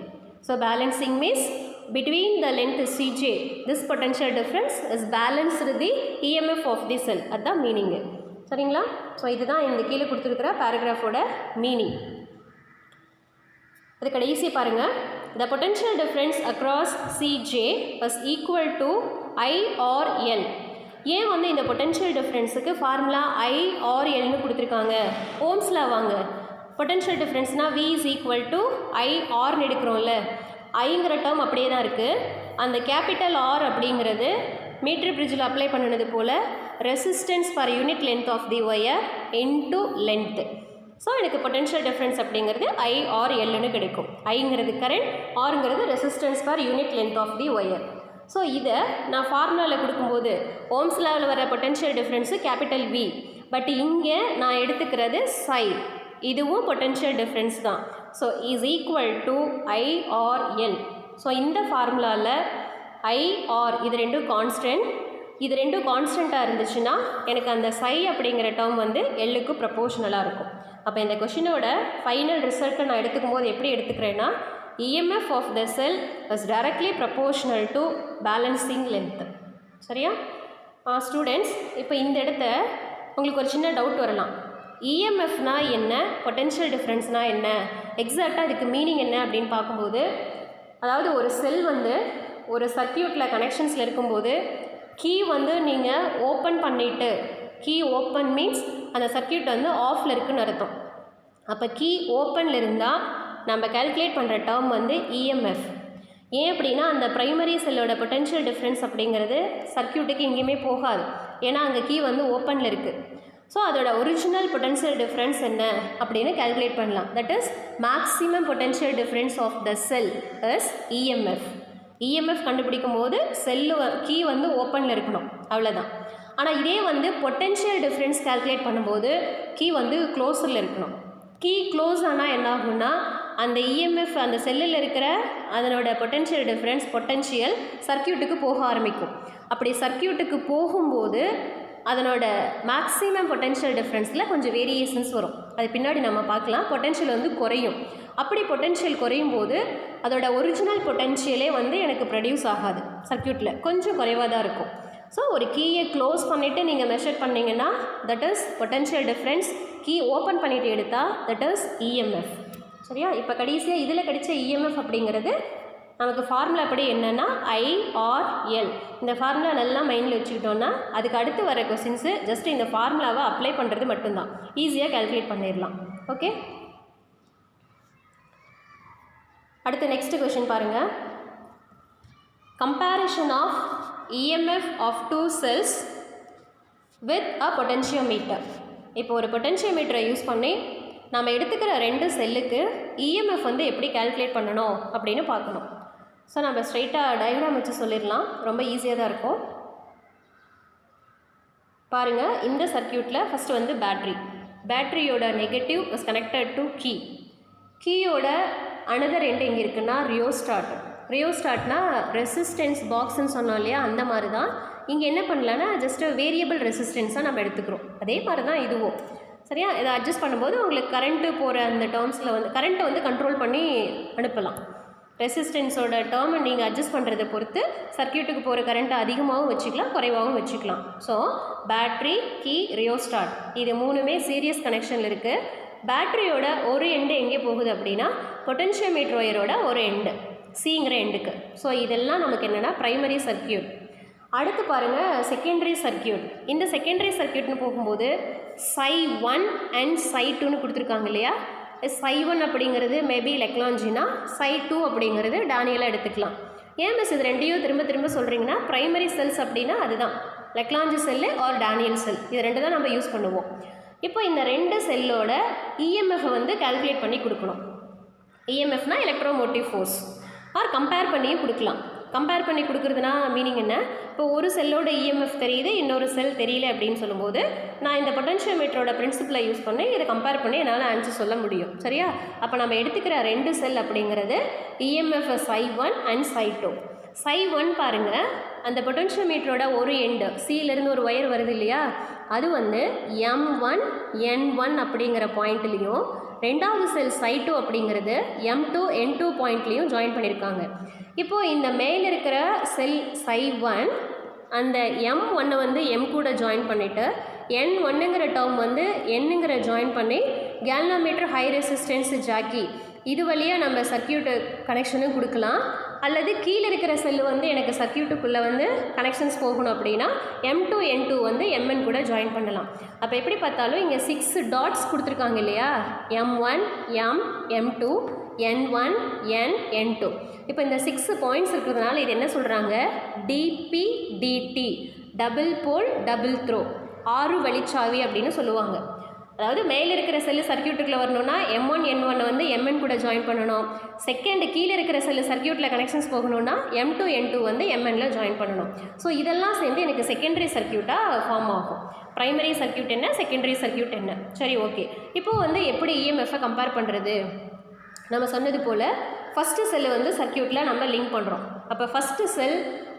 So balancing means between the length Cj this potential difference is balanced the EMF of the cell. அதுதான் மீனிங்கு. சரிங்களா? ஸோ இதுதான் இந்த கீழே கொடுத்துருக்கிற பேராகிராஃபோட மீனிங். அது கடைசி பாருங்கள். The potential difference across Cj is equal to I or L. ஏன் வந்து இந்த பொட்டென்ஷியல் டிஃப்ரென்ஸுக்கு ஃபார்முலா I or Lன்னு கொடுத்துருக்காங்க? ஓம்ஸில் வாங்க. பொட்டென்ஷியல் டிஃப்ரென்ஸ்னால் V is equal to I orன்னு எடுக்கிறோம்ல, ஐங்கிற டேர்ம் அப்படியே தான் இருக்குது. அந்த கேபிட்டல் ஆர் அப்படிங்கிறது மீட்டர் பிரிட்ஜில் அப்ளை பண்ணினது போல் resistance per unit length of the wire into length. So எனக்கு பொட்டென்ஷியல் டிஃப்ரென்ஸ் அப்படிங்கிறது ஐ ஆர் எல்லுன்னு கிடைக்கும். ஐங்கிறது கரண்ட், ஆருங்கிறது resistance per unit length of the wire. So இதை நான் ஃபார்முலாவில் கொடுக்கும்போது ஓம்ஸ் லாவில் வர potential difference capital V, but இங்கே நான் எடுத்துக்கிறது சை, இதுவும் பொட்டென்ஷியல் டிஃப்ரென்ஸ் தான். So is equal to I R L. So இந்த ஃபார்முலாவில் ஐ ஆர் இது ரெண்டும் கான்ஸ்டன்ட், இது ரெண்டும் கான்ஸ்டண்ட்டாக இருந்துச்சுன்னா எனக்கு அந்த சை அப்படிங்கிற டேர்ம் வந்து எல்லுக்கு ப்ரப்போர்ஷனலாக இருக்கும். அப்போ இந்த கொஷினோட ஃபைனல் ரிசல்ட்டை நான் எடுத்துக்கும் போது எப்படி எடுத்துக்கிறேன்னா, EMF of the cell is directly proportional to balancing length. சரியா? ஸ்டூடெண்ட்ஸ், இப்போ இந்த இடத்த உங்களுக்கு ஒரு சின்ன டவுட் வரலாம். இஎம்எஃப்னா என்ன, பொட்டென்ஷியல் டிஃப்ரென்ஸ்னால் என்ன, எக்ஸாக்டாக இதுக்கு மீனிங் என்ன அப்படின்னு பார்க்கும்போது, அதாவது ஒரு செல் வந்து ஒரு சர்க்கியூட்டில் கனெக்ஷன்ஸில் இருக்கும்போது கீ வந்து நீங்கள் ஓப்பன் பண்ணிவிட்டு, கீ ஓப்பன் மீன்ஸ் அந்த சர்க்கியூட் வந்து ஆஃபில் இருக்குன்னு அர்த்தம். அப்போ கீ ஓப்பனில் இருந்தால் நம்ம கால்குலேட் பண்ணுற டேர்ம் வந்து இஎம்எஃப். ஏன் அப்படின்னா அந்த ப்ரைமரி செல்லோட பொட்டென்ஷியல் டிஃப்ரென்ஸ் அப்படிங்கிறது சர்க்கியூட்டுக்கு எங்கேயுமே போகாது, ஏன்னா அங்கே கீ வந்து ஓப்பனில் இருக்குது. ஸோ அதோட ஒரிஜினல் பொட்டென்ஷியல் டிஃப்ரென்ஸ் என்ன அப்படின்னு கால்குலேட் பண்ணலாம். That is maximum potential difference of the cell is EMF. EMF கண்டுபிடிக்கும் போது செல்லு கீ வந்து ஓப்பனில் இருக்கணும், அவ்வளோதான். ஆனால் இதே வந்து பொட்டென்ஷியல் டிஃப்ரென்ஸ் கால்குலேட் பண்ணும்போது கீ வந்து க்ளோஸரில் இருக்கணும். கீ க்ளோஸ் ஆனால் என்ன ஆகும்னா அந்த இஎம்எஃப் அந்த செல்லில் இருக்கிற அதனோட பொட்டென்ஷியல் டிஃப்ரென்ஸ் பொட்டென்ஷியல் சர்க்கியூட்டுக்கு போக ஆரம்பிக்கும். அப்படி சர்க்கியூட்டுக்கு போகும்போது அதனோட மேக்ஸிமம் பொட்டென்ஷியல் டிஃப்ரென்ஸில் கொஞ்சம் வேரியேஷன்ஸ் வரும், அது பின்னாடி நம்ம பார்க்கலாம். பொட்டென்ஷியல் வந்து குறையும். அப்படி பொட்டென்ஷியல் குறையும் போது அதோட ஒரிஜினல் பொட்டென்ஷியலே வந்து எனக்கு ப்ரொடியூஸ் ஆகாது, சர்க்கியூட்டில் கொஞ்சம் குறைவாக தான் இருக்கும். ஸோ ஒரு கீயை க்ளோஸ் பண்ணிவிட்டு நீங்கள் மெஷர் பண்ணிங்கன்னா that is potential difference. Key open பண்ணிவிட்டு எடுத்தால் தட் இஸ் இஎம்எஃப். சரியா? இப்போ கடைசியாக இதில் கிடைச்ச இஎம்எஃப் அப்படிங்கிறது நமக்கு ஃபார்முலா அப்படி என்னென்னா ஐ ஆர் எல். இந்த ஃபார்முலா நல்லா மைண்டில் வச்சுக்கிட்டோன்னா அதுக்கு அடுத்து வர கொஸ்டின்ஸு ஜஸ்ட் இந்த ஃபார்முலாவை அப்ளை பண்ணுறது மட்டும்தான், ஈஸியாக கால்குலேட் பண்ணிடலாம். ஓகே, அடுத்து நெக்ஸ்ட் கொஸ்டின் பாருங்கள். Comparison of EMF of two cells with a potentiometer. இப்போ ஒரு பொட்டென்ஷியோமீட்டரை யூஸ் பண்ணி நம்ம எடுத்துக்கிற ரெண்டு செல்லுக்கு இஎம்எஃப் வந்து எப்படி கால்குலேட் பண்ணணும் அப்படின்னு பார்க்கணும். ஸோ நம்ம ஸ்ட்ரைட்டாக டயக்ராம் வச்சு சொல்லிடலாம், ரொம்ப ஈஸியாக தான் இருக்கும். பாருங்கள், இந்த சர்க்கியூட்டில் ஃபஸ்ட்டு வந்து பேட்ரியோட negative is connected to key. கீயோட அனதர் எண்ட் எங்கே இருக்குன்னா ரியோஸ்டாட்னா ரெசிஸ்டன்ஸ் பாக்ஸ்ன்னு சொன்னோம் இல்லையா, அந்த மாதிரி தான். இங்கே என்ன பண்ணலான்னா ஜஸ்ட்டு வேரியபிள் ரெசிஸ்டன்ஸாக நம்ம எடுத்துக்கிறோம். அதே மாதிரி தான் இதுவும். சரியா? இதை அட்ஜஸ்ட் பண்ணும்போது உங்களுக்கு கரண்ட்டு போகிற அந்த டேர்ம்ஸில் வந்து கரண்ட்டை வந்து கண்ட்ரோல் பண்ணி அனுப்பலாம். ரெசிஸ்டன்ஸோட டேர்மை நீங்கள் அட்ஜஸ்ட் பண்ணுறதை பொறுத்து சர்க்கியூட்டுக்கு போகிற கரண்ட்டை அதிகமாகவும் வச்சுக்கலாம், குறைவாகவும் வச்சுக்கலாம். ஸோ பேட்ரி, கீ, ரியோஸ்டாட் இது மூணுமே சீரியஸ் கனெக்ஷனில் இருக்குது. பேட்ரியோட ஒரு எண்டு எங்கே போகுது அப்படின்னா பொட்டென்ஷியோமீட்டர் ஒயரோட ஒரு எண்டு, சிங்கிற எண்டுக்கு. ஸோ இதெல்லாம் நமக்கு என்னென்னா ப்ரைமரி சர்க்கியூட். அடுத்து பாருங்கள் செகண்டரி சர்க்கியூட். இந்த செகண்டரி சர்க்கியூட்னு போகும்போது சை 1 அண்ட் சை 2ன்னு கொடுத்துருக்காங்க இல்லையா. சை 1 அப்படிங்கிறது மேபி லெக்லாஞ்சினா, சை 2 அப்படிங்கிறது டானியலாக எடுத்துக்கலாம். ஏன் மிஸ் இது ரெண்டையும் திரும்ப திரும்ப சொல்கிறீங்கன்னா, ப்ரைமரி செல்ஸ் அப்படின்னா அதுதான் Leclanche cell or Daniell cell, இது ரெண்டு தான் நம்ம யூஸ் பண்ணுவோம். இப்போ இந்த ரெண்டு செல்லோட இஎம்எஃப் வந்து கால்குலேட் பண்ணி கொடுக்கணும். இஎம்எஃப்னா எலக்ட்ரோமோட்டிவ் ஃபோர்ஸ், ஆர் கம்பேர் பண்ணியும் கொடுக்கலாம். கம்பேர் பண்ணி கொடுக்குறதுனா மீனிங் என்ன, இப்போ ஒரு செல்லோட இஎம்எஃப் தெரியுது, இன்னொரு செல் தெரியல அப்படின்னு சொல்லும்போது நான் இந்த பொட்டன்ஷியோமீட்டரோட பிரின்சிபலை யூஸ் பண்ணி இதை கம்பேர் பண்ணி என்னால் ஆன்சர் சொல்ல முடியும். சரியா? அப்போ நம்ம எடுத்துக்கிற ரெண்டு செல் அப்படிங்கிறது இஎம்எஃப் Ψ1 அண்ட் Ψ2. Ψ1 பாருங்கள், அந்த பொட்டன்ஷியோமீட்டரோட ஒரு எண்டு சியிலேருந்து ஒரு ஒயர் வருது இல்லையா, அது வந்து M1 N1 அப்படிங்கிற பாயிண்ட்லேயும், ரெண்டாவது செல் Ψ2 அப்படிங்கிறது M2 N2 பாயிண்ட்லேயும் ஜாயின் பண்ணியிருக்காங்க. இப்போது இந்த மேலே இருக்கிற செல் Ψ1 அந்த M1 வந்து M கூட ஜாயின் பண்ணிவிட்டு N1ங்கிற டேர்ம் வந்து Nங்கிற ஜாயின் பண்ணி கேல்வனோமீட்டர் ஹை ரெசிஸ்டன்ஸ் ஜாக்கி இது வழியாக நம்ம சர்க்கியூட்டு கனெக்ஷனும் கொடுக்கலாம். அல்லது கீழே இருக்கிற செல்லு வந்து எனக்கு சர்க்கியூட்டுக்குள்ளே வந்து கனெக்ஷன்ஸ் போகணும் அப்படின்னா M2 N2 வந்து Mn கூட ஜாயின் பண்ணலாம். அப்போ எப்படி பார்த்தாலும் இங்கே 6 டாட்ஸ் கொடுத்துருக்காங்க இல்லையா, M1 M M2 N1 N N2. இப்போ இந்த 6 பாயிண்ட்ஸ் இருக்கிறதுனால இது என்ன சொல்கிறாங்க, DPDT, double pole double throw, 6 வழிச்சாவி அப்படின்னு சொல்லுவாங்க. அதாவது மேலே இருக்கிற செல்லு சர்க்கியூட்டுக்குள்ளே வரணும்னா M1 N1 வந்து Mn கூட ஜாயின் பண்ணணும். செகண்ட் கீழே இருக்கிற செல்லு சர்க்கியூட்டில் கனெக்ஷன்ஸ் போகணும்னா M2 N2 வந்து Mnல ஜாயின் பண்ணணும். ஸோ இதெல்லாம் சேர்ந்து எனக்கு செகண்டரி சர்க்கியூட்டாக ஃபார்ம் ஆகும். ப்ரைமரி சர்க்கியூட் என்ன, செகண்டரி சர்க்கியூட் என்ன. சரி, ஓகே. இப்போது வந்து எப்படி இஎம்எஃப்பை கம்பேர் பண்ணுறது, நம்ம சொன்னது போல் ஃபஸ்ட்டு செல்லு வந்து சர்க்கியூட்டில் நம்ம லிங்க் பண்ணுறோம். அப்போ ஃபஸ்ட்டு செல்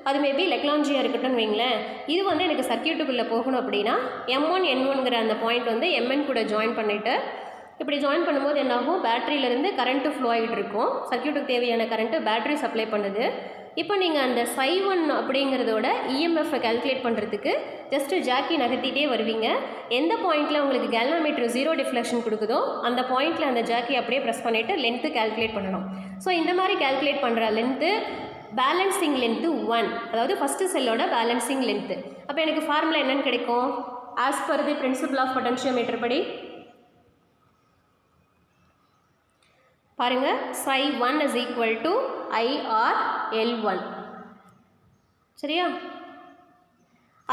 அது மேபி லெக்லாஞ்சியாக இருக்கட்டும்னு வைங்களேன், இது வந்து எனக்கு சர்க்கியூட்டுக்குள்ளே போகணும் அப்படின்னா M1 N1ங்கிற அந்த பாயிண்ட் வந்து Mn கூட ஜாயின் பண்ணிவிட்டு இப்படி ஜாயின் பண்ணும்போது என்னாகும், பேட்டரியிலேருந்து கரண்ட்டு ஃப்ளோ ஆகிட்டு இருக்கும், சர்க்கியூட்டுக்கு தேவையான கரண்ட்டு பேட்டரி சப்ளை பண்ணுது. இப்போ நீங்கள் அந்த Ψ1 அப்படிங்கிறதோட இஎம்எஃப்பை கால்குலேட் பண்ணுறதுக்கு ஜஸ்ட்டு ஜாக்கி நகர்த்திட்டே வருவீங்க. எந்த பாயிண்ட்டில் உங்களுக்கு கேல்வனோமீட்டர் 0 டிஃப்ளெக்ஷன் கொடுக்குதோ அந்த பாயிண்ட்டில் அந்த ஜாக்கி அப்படியே ப்ரெஸ் பண்ணிவிட்டு லென்த்து கால்குலேட் பண்ணணும். ஸோ இந்த மாதிரி கால்குலேட் பண்ணுற லென்த்து பேலன்சிங் லென்த்து 1, அதாவது ஃபஸ்ட்டு செல்லோட பேலன்சிங் லென்த்து. அப்போ எனக்கு ஃபார்முலா என்னென்னு கிடைக்கும், as per the principle of potentiometer படி பாருங்கள், Ψ1 is equal to IR L1. சரியா?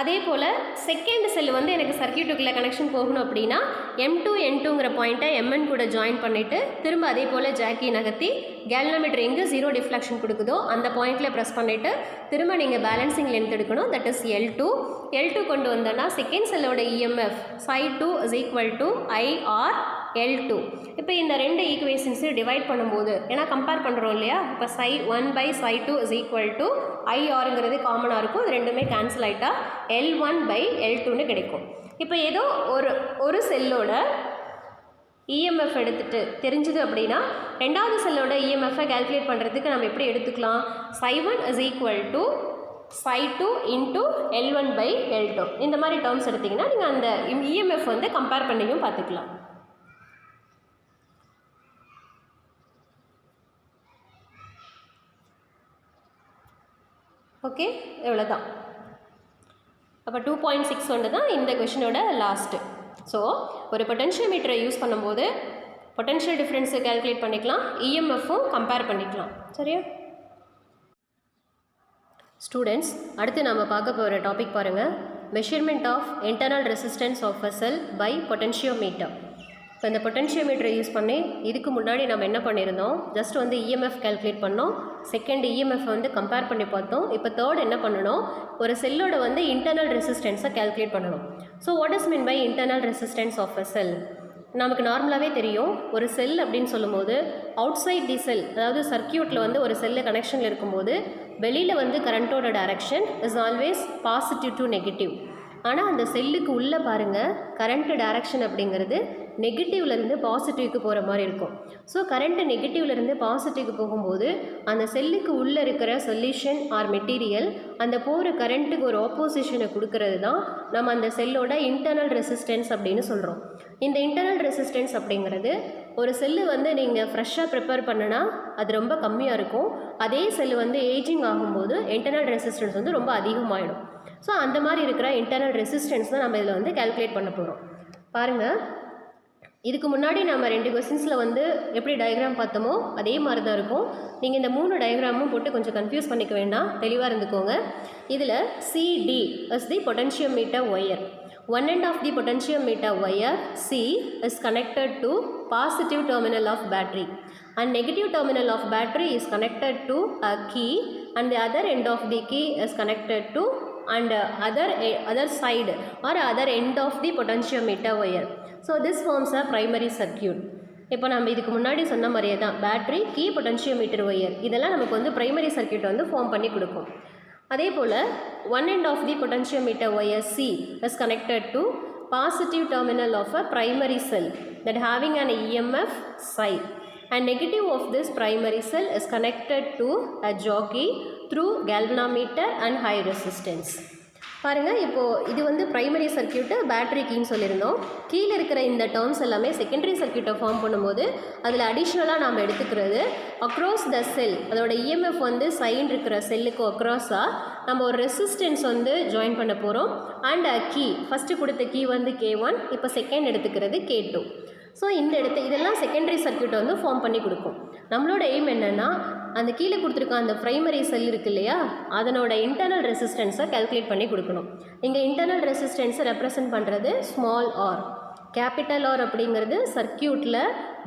அதே போல் செகண்ட் செல் வந்து எனக்கு சர்க்கியூட்டுக்குள்ளே கனெக்ஷன் போகணும் அப்படின்னா M2 N2ங்கிற பாயிண்ட்டை Mn கூட ஜாயின் பண்ணிவிட்டு திரும்ப அதே போல் ஜாக்கி நகர்த்தி கேல்வனோமீட்டர் எங்கே 0 டிஃப்ளெக்ஷன் கொடுக்குதோ அந்த பாயிண்ட்டில் ப்ரெஸ் பண்ணிவிட்டு திரும்ப நீங்கள் பேலன்சிங் லென்த் எடுக்கணும், தட் இஸ் L2 கொண்டு வந்தோன்னா செகண்ட் செல்லோட EMF Ψ2 is equal to IR L2. இப்போ இந்த ரெண்டு ஈக்குவேஷன்ஸையும் டிவைட் பண்ணும்போது, ஏன்னா கம்பேர் பண்ணுறோம் இல்லையா, இப்போ Ψ1 பை Ψ2 இஸ் ஈக்குவல் டு IRங்கிறது காமனாக இருக்கும், இது ரெண்டுமே கேன்சல் ஆகிட்டா L1 பை L2ன்னு கிடைக்கும். இப்போ ஏதோ ஒரு செல்லோட இஎம்எஃப் எடுத்துகிட்டு தெரிஞ்சுது அப்படின்னா ரெண்டாவது செல்லோட இஎம்எஃப்பை கால்குலேட் பண்ணுறதுக்கு நம்ம எப்படி எடுத்துக்கலாம், Ψ1 is equal to Ψ2 into L1 by L2 இந்த மாதிரி டேர்ம்ஸ் எடுத்திங்கன்னா நீங்கள் அந்த இஎம்எஃப் வந்து கம்பேர் பண்ணியும் பார்த்துக்கலாம். ஓகே, எவ்வளோதான். அப்போ 2.6 தான் இந்த கொஷினோட லாஸ்ட்டு. ஸோ ஒரு பொட்டன்ஷியோமீட்டரை யூஸ் பண்ணும்போது பொட்டன்ஷியல் டிஃப்ரென்ஸை கால்குலேட் பண்ணிக்கலாம், இஎம்எஃப்பும் கம்பேர் பண்ணிக்கலாம். சரியா ஸ்டூடெண்ட்ஸ், அடுத்து நம்ம பார்க்க போகிற டாபிக் பாருங்கள், measurement of internal resistance of a cell by potentiometer. இப்போ இந்த பொட்டன்ஷியோமீட்டரை யூஸ் பண்ணி இதுக்கு முன்னாடி நம்ம என்ன பண்ணியிருந்தோம், ஜஸ்ட் வந்து இஎம்எஃப் கால்குலேட் பண்ணோம், செகண்ட் இஎம்எஃப் வந்து கம்பேர் பண்ணி பார்த்தோம். இப்போ தேர்ட் என்ன பண்ணணும், ஒரு செல்லோட வந்து இன்டர்னல் ரெசிஸ்டன்ஸை கால்குலேட் பண்ணணும். So what is mean by internal resistance of a cell? நமக்கு நார்மலாகவே தெரியும், ஒரு செல் அப்படின்னு சொல்லும்போது அவுட் சைட் தி செல், அதாவது சர்க்கியூட்டில் வந்து ஒரு செல்லு கனெக்ஷனில் இருக்கும்போது வெளியில் வந்து கரண்ட்டோட direction is always positive to negative. ஆனால் அந்த செல்லுக்கு உள்ளே பாருங்கள், கரண்ட்டு டைரக்ஷன் அப்படிங்கிறது நெகட்டிவ்லேருந்து பாசிட்டிவ்க்கு போகிற மாதிரி இருக்கும். ஸோ கரண்ட்டு நெகட்டிவ்லேருந்து பாசிட்டிவ்க்கு போகும்போது அந்த செல்லுக்கு உள்ளே இருக்கிற சொல்யூஷன் ஆர் மெட்டீரியல் அந்த போகிற கரண்ட்டுக்கு ஒரு ஆப்போசிஷனை கொடுக்கறது தான் நம்ம அந்த செல்லோட இன்டர்னல் ரெசிஸ்டன்ஸ் அப்படின்னு சொல்கிறோம். இந்த இன்டர்னல் ரெசிஸ்டன்ஸ் அப்படிங்கிறது ஒரு செல்லு வந்து நீங்கள் ஃப்ரெஷ்ஷாக ப்ரிப்பேர் பண்ணினா அது ரொம்ப கம்மியாக இருக்கும், அதே செல்லு வந்து ஏஜிங் ஆகும்போது இன்டர்னல் ரெசிஸ்டன்ஸ் வந்து ரொம்ப அதிகமாகிடும். ஸோ அந்த மாதிரி இருக்கிற இன்டர்னல் ரெசிஸ்டன்ஸ் தான் நம்ம இதில் வந்து கால்குலேட் பண்ண போகிறோம். பாருங்கள், இதுக்கு முன்னாடி நம்ம 2 கொஸ்டின்ஸில் வந்து எப்படி டயக்ராம் பார்த்தோமோ அதே மாதிரி தான் இருக்கும். நீங்கள் இந்த 3 டயக்ராமும் போட்டு கொஞ்சம் கன்ஃபியூஸ் பண்ணிக்க வேண்டாம், தெளிவாக இருந்துக்கோங்க. இதில் CD is the potentiometer wire. One end of the potentiometer wire C is connected to positive terminal of battery and negative terminal of battery is connected to a key and the other end of the key is connected to and other side or other end of the potentiometer wire. So this forms a primary circuit. இப்போ நம்ம இதுக்கு முன்னாடி சொன்ன மாதிரியே தான் battery, key, potentiometer wire இதெல்லாம் நமக்கு வந்து பிரைமரி சர்க்யூட் வந்து ஃபார்ம் பண்ணி கொடுக்கும். அதே போல் one end of the potentiometer wire C is connected to positive terminal of a primary cell that having an EMF psi and negative of this primary cell is connected to a jockey through galvanometer and high resistance. பாருங்கள், இப்போது இது வந்து primary circuit, battery கீன்னு சொல்லியிருந்தோம். கீழே இருக்கிற இந்த terms எல்லாமே secondary சர்க்யூட்டை ஃபார்ம் பண்ணும்போது அதில் அடிஷ்னலாக நாம் எடுத்துக்கிறது அக்ராஸ் த செல், அதோட இஎம்எஃப் வந்து சைன் இருக்கிற செல்லுக்கு அக்ராஸாக நம்ம ஒரு ரெசிஸ்டன்ஸ் வந்து ஜாயின் பண்ண போகிறோம். அண்ட் கீ, ஃபஸ்ட்டு கொடுத்த கீ வந்து K1, இப்போ செகண்ட் எடுத்துக்கிறது K2. ஸோ இந்த இதெல்லாம் செகண்டரி சர்க்யூட்டை வந்து ஃபார்ம் பண்ணி கொடுக்கும். நம்மளோட எய்ம் என்னென்னா, அந்த கீழே கொடுத்துருக்க அந்த ப்ரைமரி செல் இருக்கு இல்லையா, அதனோட இன்டர்னல் ரெசிஸ்டன்ஸை கால்குலேட் பண்ணி கொடுக்கணும். இங்கே இன்டர்னல் ரெசிஸ்டன்ஸை ரெப்ரசன்ட் பண்ணுறது ஸ்மால் ஆர். கேபிட்டல் ஆர் அப்படிங்கிறது சர்க்யூட்டில்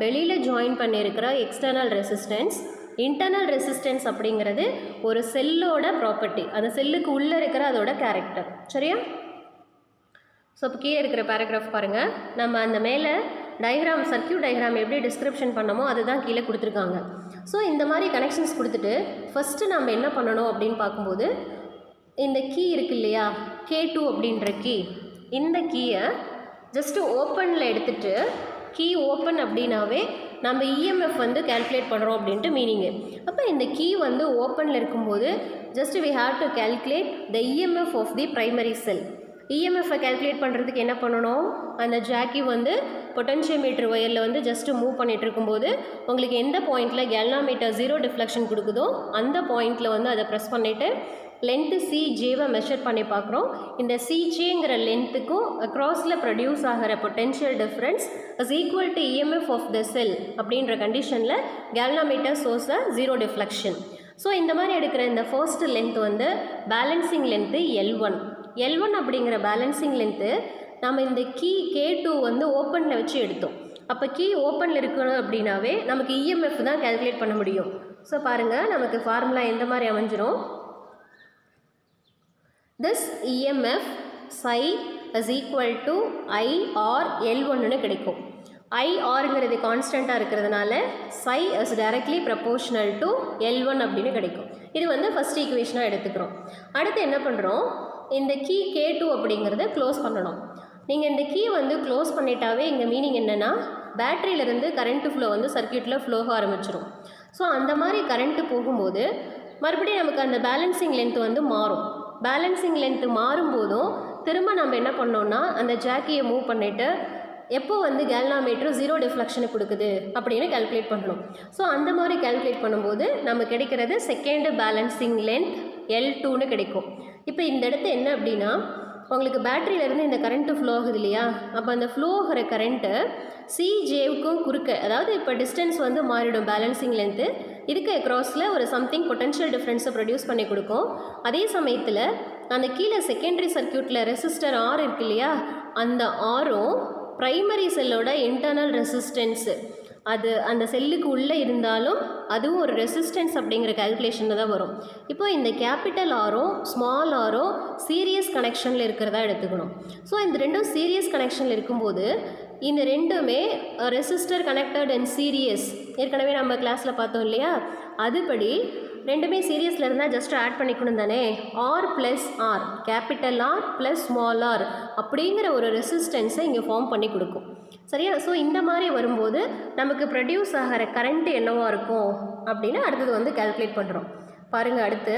வெளியில் ஜாயின் பண்ணியிருக்கிற எக்ஸ்டர்னல் ரெசிஸ்டன்ஸ். இன்டர்னல் ரெசிஸ்டன்ஸ் அப்படிங்கிறது ஒரு செல்லோட ப்ராப்பர்ட்டி, அந்த செல்லுக்கு உள்ளே இருக்கிற அதோட கேரக்டர். சரியா? ஸோ இப்போ கீழே இருக்கிற பேராகிராஃப் பாருங்கள். நம்ம அந்த மேலே டயக்ராம், சர்க்யூட் டயக்ராம் எப்படி டிஸ்கிரிப்ஷன் பண்ணமோ அதுதான் கீழே கொடுத்துருக்காங்க. ஸோ இந்த மாதிரி கனெக்ஷன்ஸ் கொடுத்துட்டு ஃபஸ்ட்டு நம்ம என்ன பண்ணணும் அப்படின்னு பார்க்கும்போது, இந்த கீ இருக்கு இல்லையா, K2 அப்படின்ற கீ, இந்த கீயை ஜஸ்ட்டு ஓப்பனில் எடுத்துகிட்டு, கீ ஓப்பன் அப்படின்னாவே நம்ம இஎம்எஃப் வந்து கால்குலேட் பண்ணுறோம் அப்படின்ட்டு மீனிங்கு. அப்போ இந்த கீ வந்து ஓப்பனில் இருக்கும்போது just we have to calculate the EMF of the primary cell. இஎம்எஃப்பை கால்குலேட் பண்ணுறதுக்கு என்ன பண்ணணும், அந்த ஜாக்கி வந்து பொட்டன்ஷியோமீட்டர் ஒயரில் வந்து ஜஸ்ட்டு மூவ் பண்ணிகிட்டு இருக்கும்போது உங்களுக்கு எந்த பாயிண்டில் கேல்வாமீட்டர் 0 டிஃப்ளெக்ஷன் கொடுக்குதோ அந்த பாயிண்டில் வந்து அதை ப்ரெஸ் பண்ணிவிட்டு லென்த்து CJவை மெஷர் பண்ணி பார்க்குறோம். இந்த CJங்கிற லென்த்துக்கும் அக்ராஸில் ப்ரொடியூஸ் ஆகிற potential difference is equal to EMF of the cell அப்படின்ற கண்டிஷனில் கேல்வாமீட்டர் சோர்ஸ் 0 டிஃப்ளெக்ஷன். ஸோ இந்த மாதிரி எடுக்கிற இந்த ஃபர்ஸ்ட் லென்த் வந்து பேலன்சிங் லென்த்து L1 அப்படிங்கிற பேலன்சிங் லென்த்து நம்ம இந்த கீ K2 வந்து ஓப்பனில் வச்சு எடுத்தோம். அப்போ கீ ஓப்பனில் இருக்கணும் அப்படின்னாவே நமக்கு இஎம்எஃப் தான் கால்குலேட் பண்ண முடியும். ஸோ பாருங்கள், நமக்கு ஃபார்முலா எந்த மாதிரி அமைஞ்சிரும், this EMF psi is equal to IR L1ன்னு கிடைக்கும். IRங்கிறது கான்ஸ்டண்ட்டாக இருக்கிறதுனால psi is directly proportional to L1 அப்படின்னு கிடைக்கும். இது வந்து ஃபஸ்ட் ஈக்குவேஷனாக எடுத்துக்கிறோம். அடுத்து என்ன பண்ணுறோம், இந்த கீ K2 அப்படிங்கிறத க்ளோஸ் பண்ணணும். நீங்கள் இந்த கீ வந்து க்ளோஸ் பண்ணிட்டாவே இங்கே மீனிங் என்னென்னா, பேட்டரியிலேருந்து கரண்ட்டு ஃப்ளோ வந்து சர்க்யூட்டில் ஃப்ளோக ஆரம்பிச்சிடும். ஸோ அந்த மாதிரி கரண்ட்டு போகும்போது மறுபடியும் நமக்கு அந்த பேலன்சிங் லென்த் வந்து மாறும். பேலன்சிங் லென்த்து மாறும்போதும் திரும்ப நம்ம என்ன பண்ணோன்னா, அந்த ஜாக்கியை மூவ் பண்ணிவிட்டு எப்போ வந்து கேல்வாமீட்டர் 0 டிஃப்ளெக்ஷனை கொடுக்குது அப்படின்னு கால்குலேட் பண்ணணும். ஸோ அந்த மாதிரி கால்குலேட் பண்ணும்போது நம்ம கிடைக்கிறது செகண்ட் பேலன்சிங் லென்த் L2ன்னு கிடைக்கும். இப்போ இந்த இடத்து என்ன அப்படின்னா, உங்களுக்கு பேட்டரியிலேருந்து இந்த கரண்ட்டு ஃப்ளோ ஆகுது இல்லையா, அப்போ அந்த ஃப்ளோ ஆகிற கரண்ட்டு CJவுக்கும் குறுக்க, அதாவது இப்போ டிஸ்டன்ஸ் வந்து மாறிடும் பேலன்சிங் லென்த்து, இதுக்கு அக்ராஸில் ஒரு சம்திங் பொட்டன்ஷியல் டிஃப்ரென்ஸை ப்ரொடியூஸ் பண்ணி கொடுக்கும். அதே சமயத்தில் அந்த கீழே செகண்டரி சர்க்யூட்டில் ரெசிஸ்டர் R இருக்கு இல்லையா, அந்த Rரும் ப்ரைமரி செல்லோட இன்டர்னல் ரெசிஸ்டன்ஸு, அது அந்த செல்லுக்கு உள்ளே இருந்தாலும் அதுவும் ஒரு ரெசிஸ்டன்ஸ் அப்படிங்கிற கால்குலேஷனில் தான் வரும். இப்போ இந்த கேபிட்டல் ஆரும் ஸ்மால் ஆரும் சீரியஸ் கனெக்ஷனில் இருக்கிறதா எடுத்துக்கணும். ஸோ இந்த ரெண்டும் சீரியஸ் கனெக்ஷனில் இருக்கும்போது இந்த ரெண்டுமே ரெசிஸ்டர் கனெக்டட் அண்ட் சீரியஸ், ஏற்கனவே நம்ம கிளாஸில் பார்த்தோம் இல்லையா, அதுபடி ரெண்டுமே சீரியஸில் இருந்தால் ஜஸ்ட் ஆட் பண்ணிக்கணும் தானே. R plus R, capital R plus small R அப்படிங்கிற ஒரு ரெசிஸ்டன்ஸை இங்கே ஃபார்ம் பண்ணி கொடுக்கும். சரியா? ஸோ இந்த மாதிரி வரும்போது நமக்கு ப்ரொடியூஸ் ஆகிற கரண்ட்டு என்னவாக இருக்கும் அப்படின்னு அடுத்தது வந்து கால்குலேட் பண்ணுறோம். பாருங்கள், அடுத்து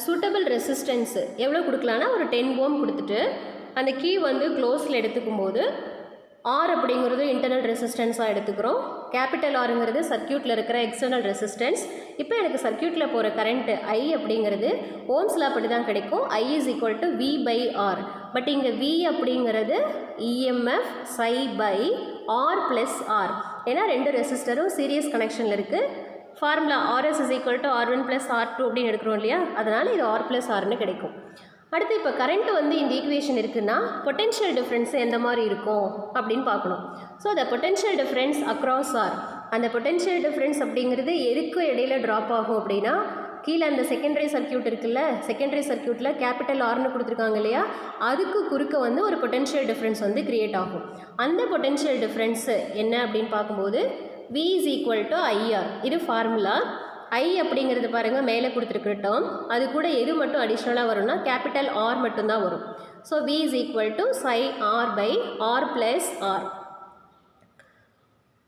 சூட்டபிள் ரெசிஸ்டன்ஸு எவ்வளோ கொடுக்கலான்னா ஒரு 10 Ω கொடுத்துட்டு அந்த கீ வந்து க்ளோஸில் எடுத்துக்கும் போது ஆர் அப்படிங்கிறது இன்டர்னல் ரெசிஸ்டன்ஸாக எடுத்துக்கிறோம். கேபிட்டல் ஆருங்கிறது சர்க்யூட்டில் இருக்கிற எக்ஸ்டர்னல் ரெசிஸ்டன்ஸ். இப்போ எனக்கு சர்க்யூட்டில் போகிற கரண்ட்டு I அப்படிங்கிறது ஓம்ஸ் லா படி தான் கிடைக்கும். I is equal to V by R. But இங்கே V அப்படிங்கிறது EMF psi by R plus R. ஏன்னா ரெண்டு ரெசிஸ்டரும் சீரியஸ் கனெக்ஷனில் இருக்குது. Formula RS is equal to R1 plus R2 அப்படின்னு எடுக்கிறோம் இல்லையா, அதனால் இது R plus Rன்னு கிடைக்கும். அடுத்து இப்போ கரண்ட் வந்து இந்த ஈக்குவேஷன் இருக்குன்னா பொட்டென்ஷியல் டிஃப்ரென்ஸ் எந்த மாதிரி இருக்கும் அப்படின்னு பார்க்கணும். So the potential difference across R, அந்த பொட்டென்ஷியல் டிஃப்ரென்ஸ் அப்படிங்கிறது எதுக்கு இடையில ட்ராப் ஆகும் அப்படின்னா, கீழே அந்த செகண்டரி சர்க்கியூட் இருக்குல்ல, செகண்டரி சர்க்கியூட்டில் கேபிட்டல் ஆர்னு கொடுத்துருக்காங்க இல்லையா, அதுக்கு குறுக்க வந்து ஒரு பொட்டென்ஷியல் டிஃப்ரென்ஸ் வந்து கிரியேட் ஆகும். அந்த பொட்டென்ஷியல் டிஃப்ரென்ஸு என்ன அப்படின்னு பார்க்கும்போது V is equal to IR. இது ஃபார்முலா. I அப்படிங்கிறது பாருங்கள் மேலே கொடுத்துருக்குற டேர்ம், அது கூட எது மட்டும் அடிஷ்னலாக வரும்னா கேபிட்டல் R மட்டும்தான் வரும். So V is equal to psi R by R plus R.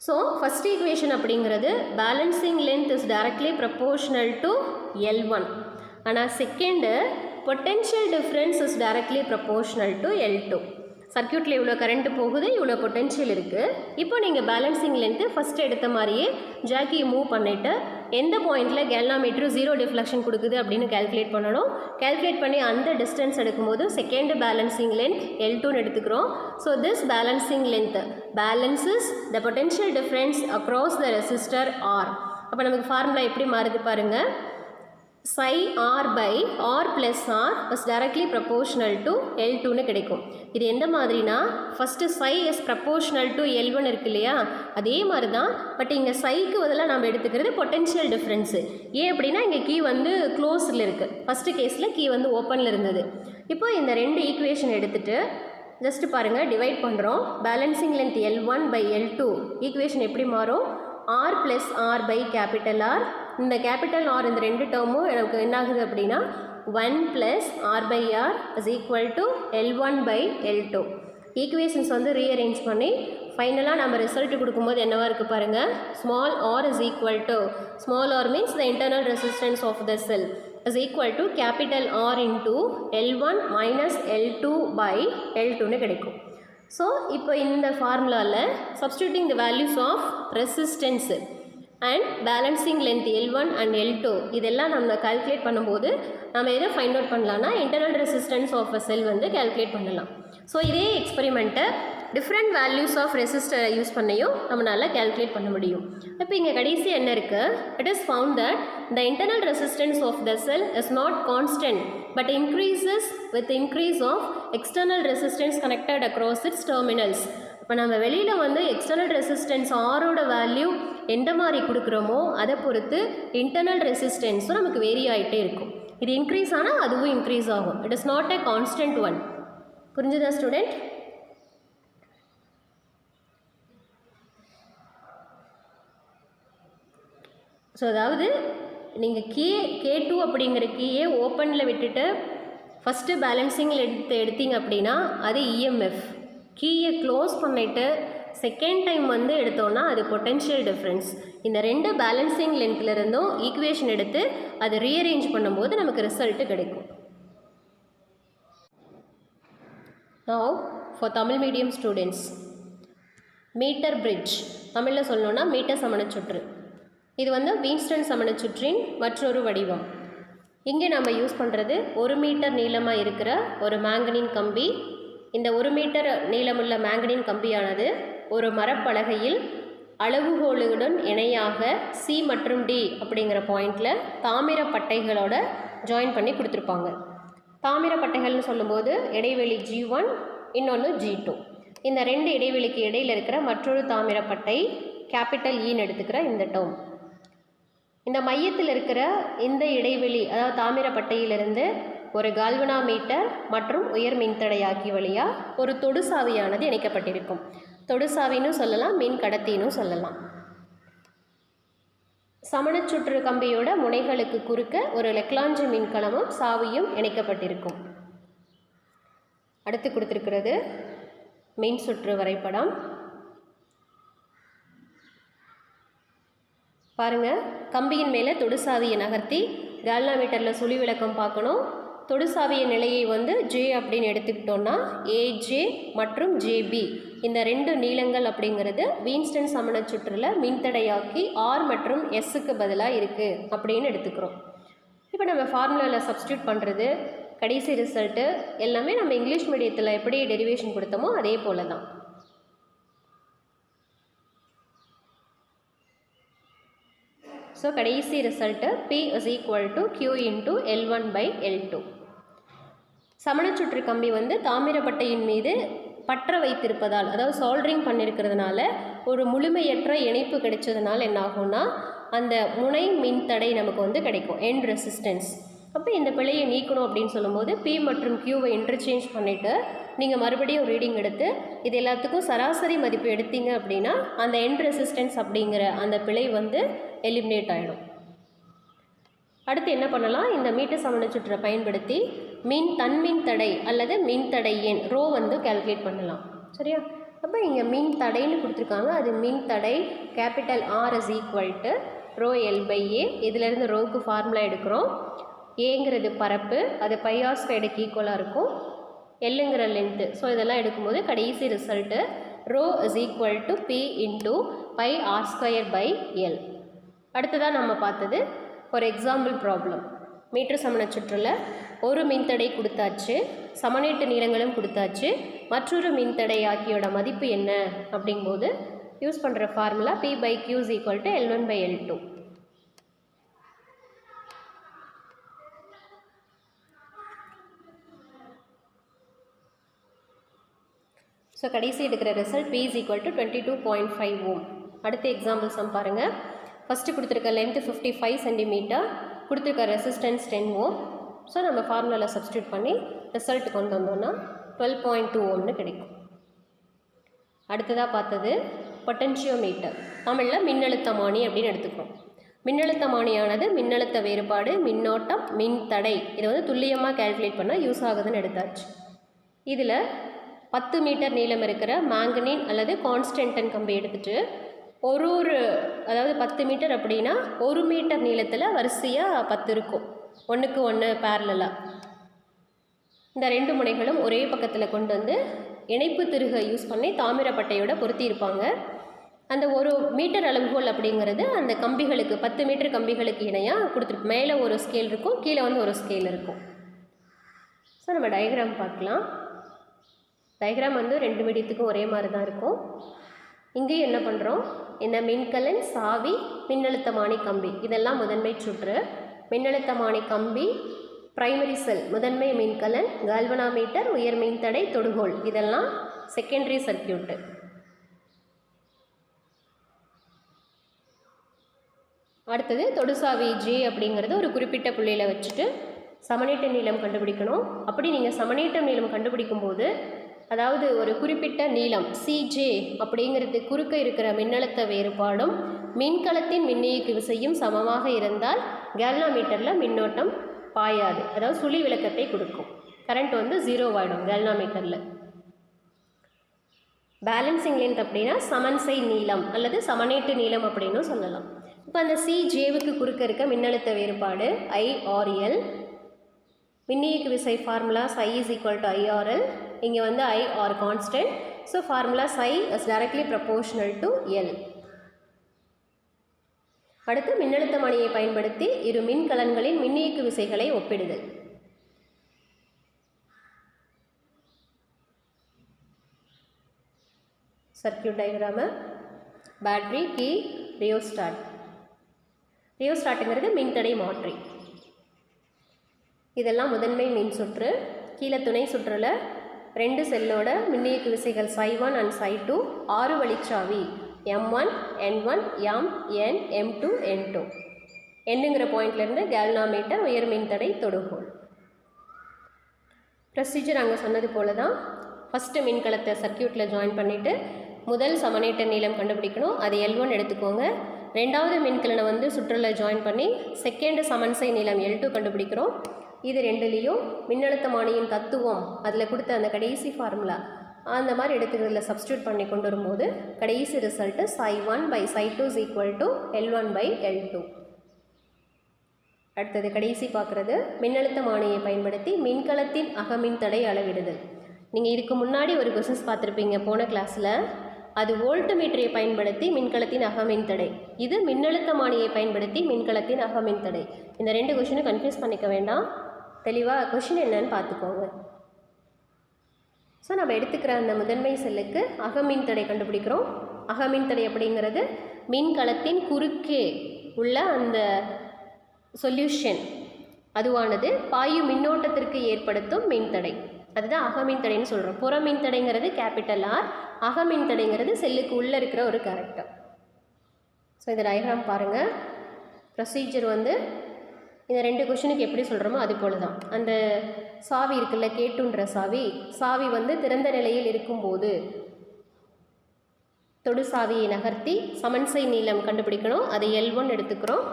So first equation அப்படிங்கிறது balancing length is directly proportional to L1. ஆனால் second potential difference is directly proportional to L2. சர்க்கியூட்டில் இவ்வளோ current போகுது, இவ்வளோ potential இருக்குது. இப்போ நீங்கள் balancing length first எடுத்த மாதிரியே ஜாக்கியை மூவ் பண்ணிவிட்டு எந்த பாயிண்டில் கேல்வாமீட்டர் 0 டிஃப்ளெக்ஷன் கொடுக்குது அப்படின்னு கேல்குலேட் பண்ணணும். கேல்குலேட் பண்ணி அந்த டிஸ்டன்ஸ் எடுக்கும்போது செகண்ட் பேலன்சிங் லென்த் L2ன்னு எடுத்துக்கிறோம். So this balancing length balances the potential difference across the resistor R. அப்போ நமக்கு ஃபார்முலா எப்படி மாறுது பாருங்கள். psi R by R plus R is directly proportional to L2ன்னு கிடைக்கும். இது எந்த மாதிரினா, first psi is proportional to L1 இருக்கு இல்லையா, அதே மாதிரி தான். பட் இங்கே psiக்கு பதிலாக நம்ம எடுத்துக்கிறது பொட்டென்ஷியல் டிஃப்ரென்ஸு. ஏன் அப்படின்னா இங்கே கீ வந்து க்ளோஸில் இருக்குது, ஃபஸ்ட்டு கேஸில் கீ வந்து ஓப்பனில் இருந்தது. இப்போ இந்த ரெண்டு ஈக்குவேஷன் எடுத்துகிட்டு ஜஸ்ட்டு பாருங்கள், டிவைட் பண்ணுறோம். Balancing length L1 by L2 equation எப்படி மாறும், R plus R by capital R. இந்த கேபிட்டல் R இந்த ரெண்டு டேர்மும் எனக்கு என்ன ஆகுது அப்படின்னா 1 plus R by R is equal to L1 by L2. Equations வந்து ரீஅரேஞ்ச் பண்ணி ஃபைனலாக நம்ம ரிசல்ட் கொடுக்கும்போது என்னவா இருக்குது பாருங்கள். small r is equal to, small r means the internal resistance of the cell is equal to capital R into L1 minus L2 by L2ன்னு கிடைக்கும். So இப்போ இந்த ஃபார்முலாவில் substituting the values of resistance and balancing length L1 and L2 இதெல்லாம் நம்ம calculate பண்ணும்போது நம்ம எதை find out பண்ணலான்னா internal resistance of a cell வந்து கால்குலேட் பண்ணலாம். ஸோ இதே எக்ஸ்பெரிமெண்ட்டை டிஃப்ரெண்ட் வேல்யூஸ் ஆஃப் ரெசிஸ்டரை யூஸ் பண்ணியும் நம்மளால் கால்குலேட் பண்ண முடியும். இப்போ இங்கே கடைசி என்ன இருக்குது, it is found that the internal resistance of the cell is not constant but increases with increase of external resistance connected across its terminals. இப்போ நம்ம வெளியில் வந்து எக்ஸ்டர்னல் ரெசிஸ்டன்ஸ் ஆரோட வேல்யூ எந்த மாதிரி கொடுக்குறோமோ அதை பொறுத்து இன்டர்னல் ரெசிஸ்டன்ஸும் நமக்கு வேரி ஆகிட்டே இருக்கும். இது இன்க்ரீஸ் ஆனால் அதுவும் இன்க்ரீஸ் ஆகும். It is not a constant one. புரிஞ்சுதா ஸ்டூடெண்ட்? ஸோ அதாவது நீங்கள் K2 அப்படிங்கிற கீயை ஓப்பனில் விட்டுட்டு ஃபஸ்ட்டு பேலன்சிங்கில் எடுத்தீங்க அப்படின்னா அது EMF. கீயை க்ளோஸ் பண்ணிவிட்டு செகண்ட் டைம் வந்து எடுத்தோன்னா அது பொட்டென்ஷியல் டிஃப்ரென்ஸ். இந்த ரெண்டு பேலன்சிங் லென்த்தில் இருந்தும் ஈக்குவேஷன் எடுத்து அதை ரீஅரேஞ்ச் பண்ணும்போது நமக்கு ரிசல்ட்டு கிடைக்கும். Now for Tamil medium students, metre bridge, தமிழில் சொல்லணுன்னா மீட்டர் சமணச்சுற்று. இது வந்து வீன்ஸ்டன் சமணச்சுற்றின் மற்றொரு வடிவம். இங்கே நம்ம யூஸ் பண்ணுறது 1 மீட்டர் நீளமாக இருக்கிற ஒரு மேங்கனீன் கம்பி. இந்த 1 மீட்டர் நீளமுள்ள மேங்கனீன் கம்பியானது ஒரு மரப்பலகையில் அளவுகோலுடன் இணையாக C மற்றும் D அப்படிங்கிற பாயிண்டில் தாமிர பட்டைகளோட ஜாயின் பண்ணி கொடுத்துருப்பாங்க. தாமிர பட்டைகள்னு சொல்லும்போது இடைவெளி G1 இன்னொன்று G2. இந்த ரெண்டு இடைவெளிக்கு இடையில் இருக்கிற மற்றொரு தாமிர பட்டை கேபிட்டல் Eன்னு எடுத்துக்கிற இந்த டேர்ம். இந்த மையத்தில் இருக்கிற இந்த இடைவெளி அதாவது தாமிர பட்டையிலிருந்து ஒரு கால்வனாமீட்டர் மற்றும் உயர் மின்தடையாக்கி வழியாக ஒரு தொடுசாவியானது இணைக்கப்பட்டிருக்கும். தொடுசாவின்னு சொல்லலாம், மின் கடத்தின்னு சொல்லலாம். சமணச்சுற்று கம்பியோட முனைகளுக்கு குறுக்க ஒரு லெக்லாஞ்சு மின்கலமும் சாவியும் இணைக்கப்பட்டிருக்கும். அடுத்து கொடுத்துருக்கிறது மின் சுற்று வரைபடம். பாருங்கள், கம்பியின் மேலே தொடுசாவியை நகர்த்தி கால்வனாமீட்டரில் சுழி விளக்கம் பார்க்கணும். தொடுசாவிய நிலையை வந்து J அப்படின்னு எடுத்துக்கிட்டோன்னா AJ மற்றும் JB இந்த ரெண்டு நீளங்கள் அப்படிங்கிறது வீன்ஸ்டன் சமணச்சுற்றில் மின்தடையாக்கி R மற்றும் Sக்கு பதிலாக இருக்குது அப்படின்னு எடுத்துக்கிறோம். இப்போ நம்ம ஃபார்முலாவில் சப்ஸ்டியூட் பண்ணுறது கடைசி ரிசல்ட்டு எல்லாமே நம்ம இங்கிலீஷ் மீடியத்தில் எப்படி டெரிவேஷன் கொடுத்தோமோ அதே போல தான். ஸோ கடைசி result P is equal to Q into L1 by L2. சமணச்சுற்று கம்பி வந்து தாமிரப்பட்டையின் மீது பற்ற வைத்திருப்பதால், அதாவது சால்ட்ரிங் பண்ணியிருக்கிறதுனால ஒரு முழுமையற்ற இணைப்பு கிடைச்சதுனால என்ன ஆகும்னா அந்த முனை மின்தடை நமக்கு வந்து கிடைக்கும், எண்ட் ரெசிஸ்டன்ஸ். அப்போ இந்த பிழையை நீக்கணும் அப்படின்னு சொல்லும்போது P மற்றும் Qவை இன்டர்சேஞ்ச் பண்ணிவிட்டு நீங்கள் மறுபடியும் ரீடிங் எடுத்து இது எல்லாத்துக்கும் சராசரி மதிப்பு எடுத்தீங்க அப்படின்னா அந்த எண்ட் ரெசிஸ்டன்ஸ் அப்படிங்கிற அந்த பிழை வந்து எலிமினேட் ஆகிடும். அடுத்து என்ன பண்ணலாம், இந்த மீட்டர் சமணச்சுற்றை பயன்படுத்தி தன்மின் தடை அல்லது மின்தடை எண் ரோ வந்து கால்குலேட் பண்ணலாம். சரியா? அப்போ இங்கே மின் தடைன்னு கொடுத்துருக்காங்க, அது மின் தடை capital R is equal to rho L by A. இதிலேருந்து ரோவுக்கு ஃபார்முலா எடுக்கிறோம். ஏங்கிறது பரப்பு, அது πr² ஈக்குவலாக இருக்கும், எல்லுங்கிற லென்த்து. ஸோ இதெல்லாம் எடுக்கும்போது கடைசி result rho is equal to P into πr² by L. அடுத்ததாக நம்ம பார்த்தது ஒரு எக்ஸாம்பிள் ப்ராப்ளம். மீட்டர் சமணச்சுற்றில் ஒரு மின்தடை கொடுத்தாச்சு, சமநீட்டு நீளங்களும் கொடுத்தாச்சு, மற்றொரு மின்தடை ஆகியோட மதிப்பு என்ன அப்படிங்கும்போது யூஸ் பண்ணுற formula P by Q is equal to L1 by L2. So கடைசி எடுக்கிற result P is equal to 22.5 ohm. அடுத்த எக்ஸாம்பிள் சம் பாருங்கள். ஃபஸ்ட்டு கொடுத்துருக்க லென்த்து 55 சென்டிமீட்டர், கொடுத்துருக்க ரெசிஸ்டன்ஸ் 10 ohm. ஸோ நம்ம ஃபார்முலாவில் சப்ஸ்டியூட் பண்ணி ரிசல்ட் கொண்டு வந்தோம்னா 12.2 ohmனு கிடைக்கும். அடுத்ததாக பார்த்தது பொட்டன்ஷியோமீட்டர், தமிழில் மின்னழுத்தமானி அப்படின்னு எடுத்துக்கிறோம். மின்னழுத்தமானியானது மின்னழுத்த வேறுபாடு, மின்னோட்டம், மின்தடை இதை வந்து துல்லியமாக கால்குலேட் பண்ணால் யூஸ் ஆகுதுன்னு எடுத்தாச்சு. இதில் 10 மீட்டர் நீளம் இருக்கிற மேங்கனீன் அல்லது கான்ஸ்டன்டன் கம்பி எடுத்துகிட்டு அதாவது 10 மீட்டர் அப்படின்னா 1 மீட்டர் நீளத்தில் வரிசையாக 10 இருக்கும், ஒன்றுக்கு ஒன்று பேரலாக. இந்த ரெண்டு முனைகளும் ஒரே பக்கத்தில் கொண்டு வந்து இணைப்பு திருகை யூஸ் பண்ணி தாமிரப்பட்டையோட பொருத்தி இருப்பாங்க. அந்த 1 மீட்டர் அளவுகோல் அப்படிங்கிறது அந்த கம்பிகளுக்கு 10 மீட்டர் கம்பிகளுக்கு இணையாக கொடுத்துருக்கு. மேலே ஒரு ஸ்கேல் இருக்கும், கீழே வந்து ஒரு ஸ்கேல் இருக்கும். ஸோ நம்ம டயக்ராம் பார்க்கலாம். டயக்ராம் வந்து 2 மீடியத்துக்கும் ஒரே மாதிரி தான் இருக்கும். இங்கேயும் என்ன பண்ணுறோம், இந்த மின்கலன், சாவி, மின்னழுத்தமானி கம்பி இதெல்லாம் முதன்மை சுற்று. மின்னழுத்தமானி கம்பி, பிரைமரி செல் முதன்மை மின்கலன், கால்வனாமீட்டர், உயர் மின்தடை, தொடுகோல் இதெல்லாம் செகண்டரி சர்க்கியூட்டு. அடுத்தது தொடுசாவி J அப்படிங்கிறது ஒரு குறிப்பிட்ட புள்ளியில் வச்சுட்டு சமநீட்ட நீளம் கண்டுபிடிக்கணும். அப்படி நீங்கள் சமநீட்ட நீளம் கண்டுபிடிக்கும் போது, அதாவது ஒரு குறிப்பிட்ட நீளம் CJ அப்படிங்கிறது குறுக்க இருக்கிற மின்னழுத்த வேறுபாடும் மின்கலத்தின் மின்னியக்கு விசையும் சமமாக இருந்தால் கேல்வனாமீட்டரில் மின்னோட்டம் பாயாது, அதாவது சுழி விளக்கத்தை கொடுக்கும். கரண்ட் வந்து 0 ஆகிடும் கேல்வனாமீட்டரில். பேலன்சிங் லென்த் அப்படின்னா சமன்சை நீளம் அல்லது சமநீட்டு நீளம் அப்படின்னு சொல்லலாம். இப்போ அந்த CJவுக்கு குறுக்க இருக்க மின்னழுத்த வேறுபாடு IRL, மின்னியக்கு விசை formula psi is equal to IRL. இங்கே வந்து IR constant. So formula psi is directly proportional to L. அடுத்து மின்னழுத்தமானியை பயன்படுத்தி இரு மின்கலன்களின் மின்னியக்கு விசைகளை ஒப்பிடுதல். Circuit diagram, battery, key, rheostat. ரியோஸ்டாட்டுங்கிறது மின்தடை மாற்றி. இதெல்லாம் முதன்மை மின் சுற்று. கீழே துணை சுற்றில் 2 செல்லோட மின்னியக்கு விசைகள் psi1 and psi2, 6 வழிச்சாவி M1, N1, M, N, M2, N2. என்னங்கிற பாயிண்ட்லேருந்து கேல்வனாமீட்டர், உயர் மின்தடை, தொடுகோல். ப்ரொசீஜர் அங்கே சொன்னது போல தான். ஃபஸ்ட்டு மின்கலத்தை சர்க்கியூட்டில் ஜாயின் பண்ணிவிட்டு முதல் சமநீட்ட நீளம் கண்டுபிடிக்கணும், அது L1 எடுத்துக்கோங்க. ரெண்டாவது மின்கலனை வந்து சுற்றில் ஜாயின் பண்ணி செகண்ட் சமன்சை நீளம் L2 கண்டுபிடிக்கிறோம். இது ரெண்டுலேயும் மின்னழுத்தமானியின் தத்துவம் அதில் கொடுத்த அந்த கடைசி ஃபார்முலா அந்த மாதிரி எடுத்துக்கிறதுல சப்ஸ்டியூட் பண்ணி கொண்டு வரும்போது கடைசி result psi1 by psi2 is equal to L1 by L2. அடுத்தது கடைசி பார்க்குறது மின்னழுத்தமானியை பயன்படுத்தி மின்கலத்தின் அகமின்தடை அளவிடுதல். நீங்கள் இதுக்கு முன்னாடி ஒரு கொஸ்டின்ஸ் பார்த்துருப்பீங்க போன கிளாஸில். அது வோல்ட் மீட்டரை பயன்படுத்தி மின்கலத்தின் அகமின்தடை, இது மின்னழுத்தமானியை பயன்படுத்தி மின்கலத்தின் அகமின்தடை. இந்த 2 கொஸ்டினும் கன்ஃபியூஸ் பண்ணிக்க வேண்டாம். தெளிவாக கொஷின் என்னன்னு பார்த்துக்கோங்க. ஸோ நம்ம எடுத்துக்கிற அந்த முதன்மை செல்லுக்கு அகமின் தடை கண்டுபிடிக்கிறோம். அகமின் தடை அப்படிங்கிறது மின்கலத்தின் குறுக்கே உள்ள அந்த சொல்யூஷன் அதுவானது பாயு மின்னோட்டத்திற்கு ஏற்படுத்தும் மின்தடை, அதுதான் அகமின் தடைன்னு சொல்கிறோம். புற மின்தடைங்கிறது கேபிட்டல் ஆர், அகமின் தடைங்கிறது செல்லுக்கு உள்ளே இருக்கிற ஒரு கேரக்டர். ஸோ இந்த டயக்ராம் பாருங்கள். ப்ரொசீஜர் வந்து இந்த 2 கொஷனுக்கு எப்படி சொல்கிறோமோ அது போல தான். அந்த சாவி இருக்குல்ல, கேட்டுன்ற சாவி வந்து திறந்த நிலையில் இருக்கும்போது தொடு சாவியை நகர்த்தி சமன்சை நீளம் கண்டுபிடிக்கணும். அது L1 எடுத்துக்கிறோம்.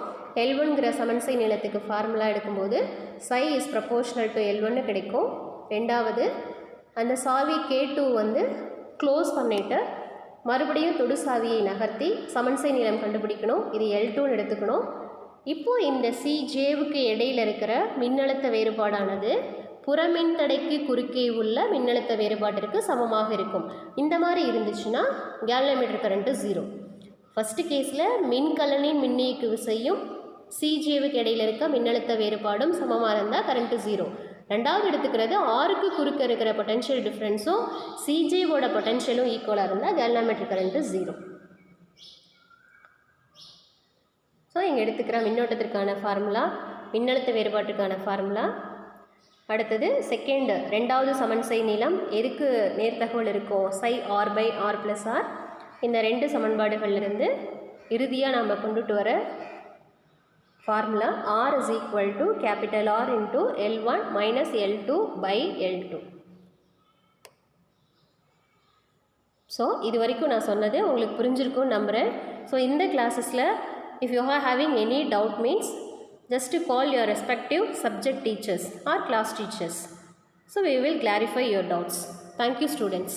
L1ங்கிற சமன்சை நீளத்துக்கு ஃபார்முலா எடுக்கும்போது psi is proportional to L1 கிடைக்கும். ரெண்டாவது, அந்த சாவி K2 வந்து க்ளோஸ் பண்ணிவிட்டு மறுபடியும் தொடு சாவியை நகர்த்தி சமன்சை நீளம் கண்டுபிடிக்கணும். இது L2ன்னு எடுத்துக்கணும். இப்போது இந்த CJவுக்கு இடையில் இருக்கிற மின்னழுத்த வேறுபாடானது புறமின்தடைக்கு குறுக்கே உள்ள மின்னழுத்த வேறுபாட்டிற்கு சமமாக இருக்கும். இந்த மாதிரி இருந்துச்சுன்னா கேல்வனோமீட்டர் கரண்ட்டு 0. ஃபஸ்ட்டு கேஸில் மின்கலனின் மின்னியக்கு விசையும் CJவுக்கு இடையில் இருக்க மின்னழுத்த வேறுபாடும் சமமாக இருந்தால் கரண்ட்டு 0. ரெண்டாவது எடுத்துக்கிறது ஆருக்கு குறுக்க இருக்கிற பொட்டென்ஷியல் டிஃப்ரென்ஸும் CJவோட பொட்டென்ஷியலும் ஈக்குவலாக இருந்தால் கேல்வனோமீட்டர் கரண்ட்டு 0. ஸோ இங்கே எடுத்துக்கிற மின்னோட்டத்திற்கான ஃபார்முலா, மின்னழுத்த வேறுபாட்டுக்கான ஃபார்முலா. அடுத்தது ரெண்டாவது சமன்சை நீளம் எதுக்கு நேர்த்தகவல் இருக்கும், psi r/r+r. இந்த 2 சமன்பாடுகளிலிருந்து இறுதியாக நாம் கொண்டுட்டு வர formula r is equal to capital R into L1 minus L2/L2. So இது வரைக்கும் நான் சொன்னது உங்களுக்கு புரிஞ்சிருக்கும்னு நம்புகிறேன். ஸோ இந்த கிளாஸஸில் if you are having any doubt means just to call your respective subject teachers or class teachers. So we will clarify your doubts. Thank you students.